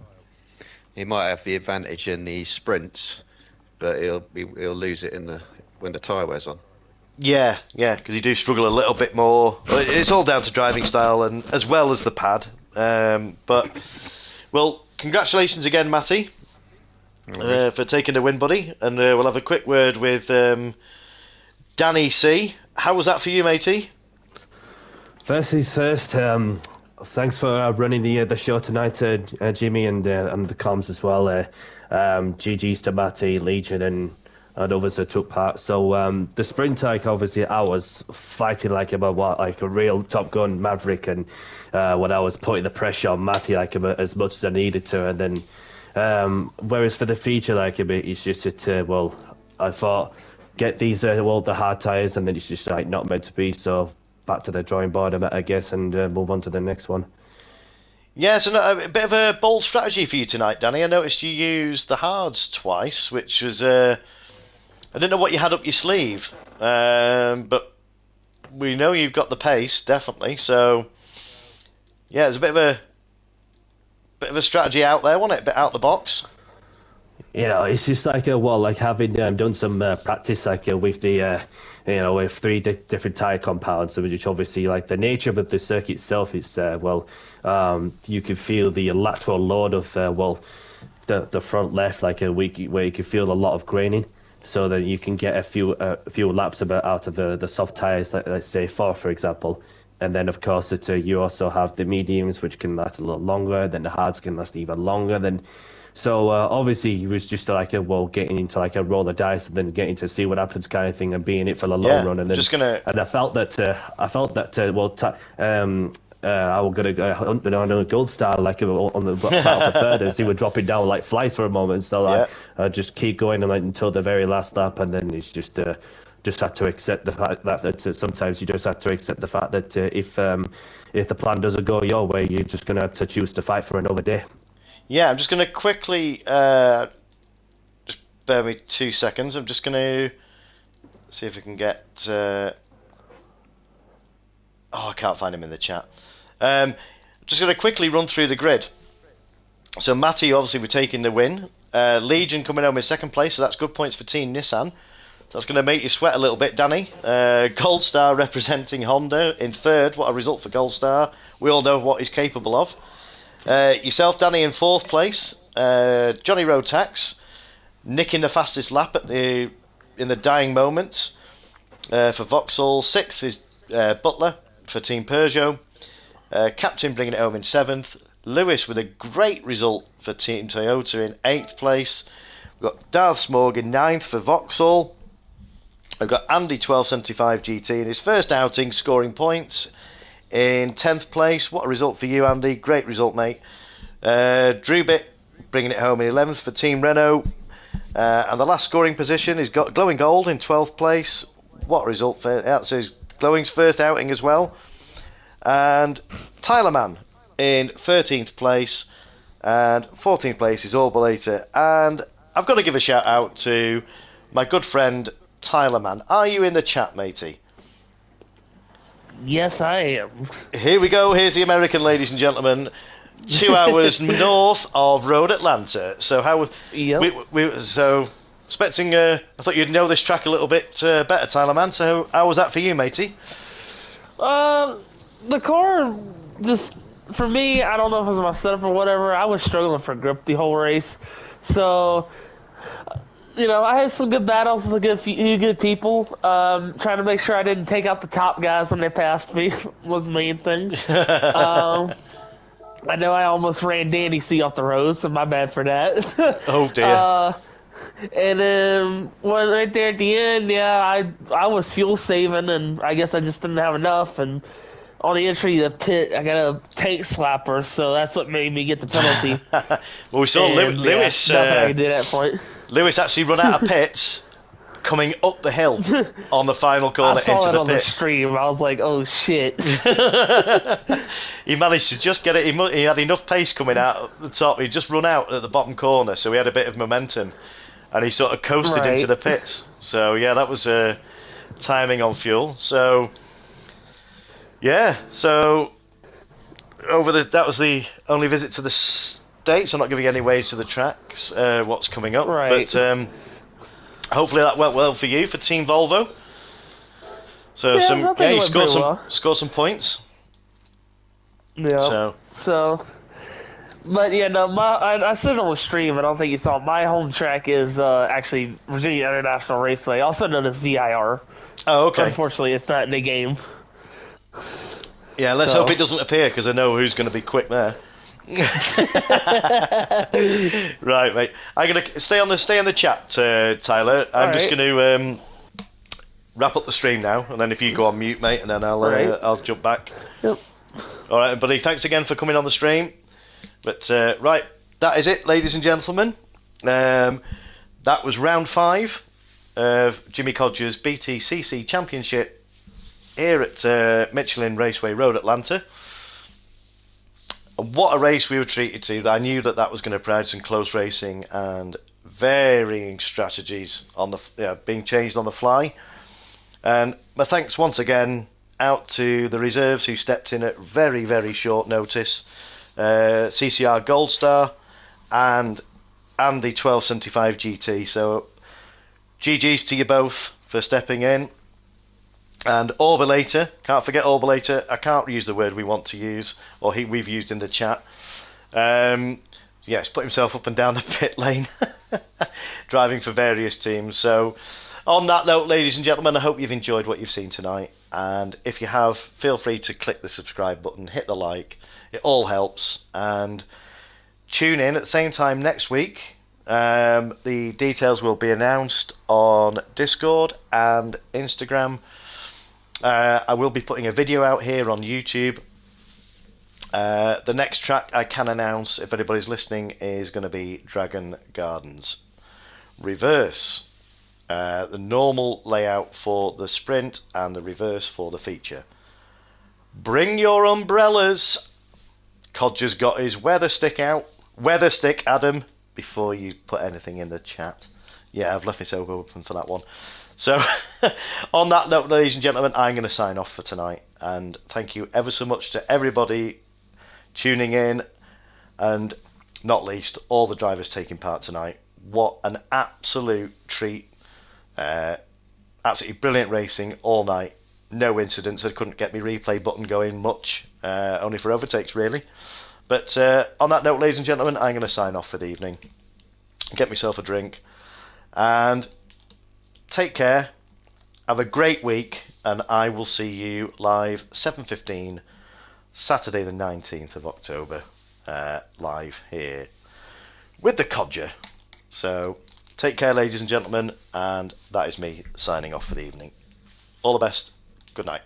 He might have the advantage in the sprints, but he'll lose it when the tyre wear's on. Yeah, because you do struggle a little bit more. It's all down to driving style and as well as the pad. But congratulations again, Matty, for taking the win, buddy. And we'll have a quick word with Danny C. How was that for you, matey? First things first, thanks for running the show tonight, Jimmy, and the comms as well. GG's to Matty, Legion, and others that took part. So the sprint hike, obviously, I was fighting like a real Top Gun Maverick, and when I was putting the pressure on Matty as much as I needed to, and then whereas for the feature, it's just that I thought get these the hard tires, and then it's just not meant to be. So back to the drawing board, I guess, and move on to the next one. Yeah, so a bit of a bold strategy for you tonight, Danny. I noticed you used the hards twice, which was I didn't know what you had up your sleeve, but we know you've got the pace, definitely. So yeah, it's a bit of a strategy out there, wasn't it? A bit out the box. It's just like having done some practice with the with three different tire compounds, which obviously like the nature of the circuit itself is you can feel the lateral load of the front left where you can feel a lot of graining, so that you can get a few laps out of the soft tires, let's say four for example. And then, of course, you also have the mediums, which can last a little longer. Then the hards can last even longer. So obviously, he was just getting into a roll of dice and then getting to see what happens kind of thing and being it for the long run. And then and I felt that I was going to hunt on a gold star on the battle for third as they were dropping down like flies for a moment. So I just keep going until the very last lap, and then it's just had to accept the fact that sometimes you just have to accept the fact that if the plan doesn't go your way, you're just going to have to choose to fight for another day. Yeah, I'm just going to quickly just bear me 2 seconds. I'm just going to see if we can get. I can't find him in the chat. Just going to quickly run through the grid. So Matty, obviously, we're taking the win. Legion coming home in second place, so that's good points for Team Nissan. That's going to make you sweat a little bit, Danny. Gold Star representing Honda in third. What a result for Gold Star. We all know what he's capable of. Yourself, Danny, in fourth place. Johnny Rotax nicking the fastest lap in the dying moment for Vauxhall. Sixth is Butler for Team Peugeot. Captain bringing it home in seventh. Lewis with a great result for Team Toyota in eighth place. We've got Darth Smorg in ninth for Vauxhall. We've got Andy 1275 GT in his first outing scoring points in 10th place. What a result for you, Andy. Great result, mate. Drubit bringing it home in 11th for Team Renault. And the last scoring position is got Glowing Gold in 12th place. What a result for that's his Glowing's first outing as well. And Tyler Mann in 13th place. And 14th place is Orbolator. And I've got to give a shout out to my good friend Tyler Mann. Are you in the chat, matey? Yes, I am. Here we go. Here's the American, ladies and gentlemen. 2 hours north of Road Atlanta. So how? Yep. So expecting. I thought you'd know this track a little bit better, Tyler Mann. So how was that for you, matey? The car just for me. I don't know if it was my setup or whatever. I was struggling for grip the whole race. So I had some good battles with a few good people. Trying to make sure I didn't take out the top guys when they passed me was the main thing. I know I almost ran Danny C off the road, so my bad for that. Oh dear. And then right there at the end, I was fuel saving, and I guess I just didn't have enough. And on the entry to the pit, I got a tank slapper, so that's what made me get the penalty. Well, we saw Lewis. Nothing I could do at that point. Lewis actually run out of pits coming up the hill on the final corner into the pits. I saw it on the stream. I was like, oh shit. He managed to just get it. He had enough pace coming out at the top. He just run out at the bottom corner, so he had a bit of momentum. And he sort of coasted into the pits. So, yeah, that was timing on fuel. So, yeah. So, that was the only visit to the States. I'm not giving any ways to the tracks, what's coming up. Right. But hopefully that went well for you, for Team Volvo. So, you scored some points. Yeah. So But yeah, no, I said on the stream. I don't think you saw. My home track is actually Virginia International Raceway, also known as VIR. Oh, But okay. unfortunately, it's not in the game. Yeah, let's So hope it doesn't appear because I know who's going to be quick there. Right, mate. I'm gonna stay on the chat, Tyler. I'm just Alright. going to wrap up the stream now, and then if you go on mute, mate, and then Right. I'll jump back. Yep. All right, buddy. Thanks again for coming on the stream. But right, that is it, ladies and gentlemen. That was round 5 of Jimmy Codger's Btcc Championship here at Michelin Raceway Road, Atlanta. And what a race we were treated to. I knew that was going to provide some close racing and varying strategies on the being changed on the fly. And my thanks once again out to the reserves who stepped in at very, very short notice. CCR Gold Star and the 1275 GT. So GG's to you both for stepping in. And Orbulator, can't forget Orbulator. I can't use the word we want to use, or we've used in the chat. Yes, put himself up and down the pit lane, driving for various teams. So, on that note, ladies and gentlemen, I hope you've enjoyed what you've seen tonight. And if you have, feel free to click the subscribe button, hit the like. It all helps. And tune in at the same time next week. The details will be announced on Discord and Instagram. I will be putting a video out here on YouTube. The next track I can announce, if anybody's listening, is going to be Dragon Gardens Reverse. The normal layout for the sprint and the reverse for the feature. Bring your umbrellas. Codger's got his weather stick out. Weather stick, Adam, before you put anything in the chat. Yeah, I've left myself open for that one. So, on that note, ladies and gentlemen, I'm going to sign off for tonight. And thank you ever so much to everybody tuning in, and not least, all the drivers taking part tonight. What an absolute treat. Absolutely brilliant racing all night. No incidents. I couldn't get my replay button going much, only for overtakes, really. But on that note, ladies and gentlemen, I'm going to sign off for the evening. Get myself a drink. And take care, have a great week, and I will see you live 7:15 Saturday the 19th of October, live here with the Codger. So take care, ladies and gentlemen, and that is me signing off for the evening. All the best. Good night.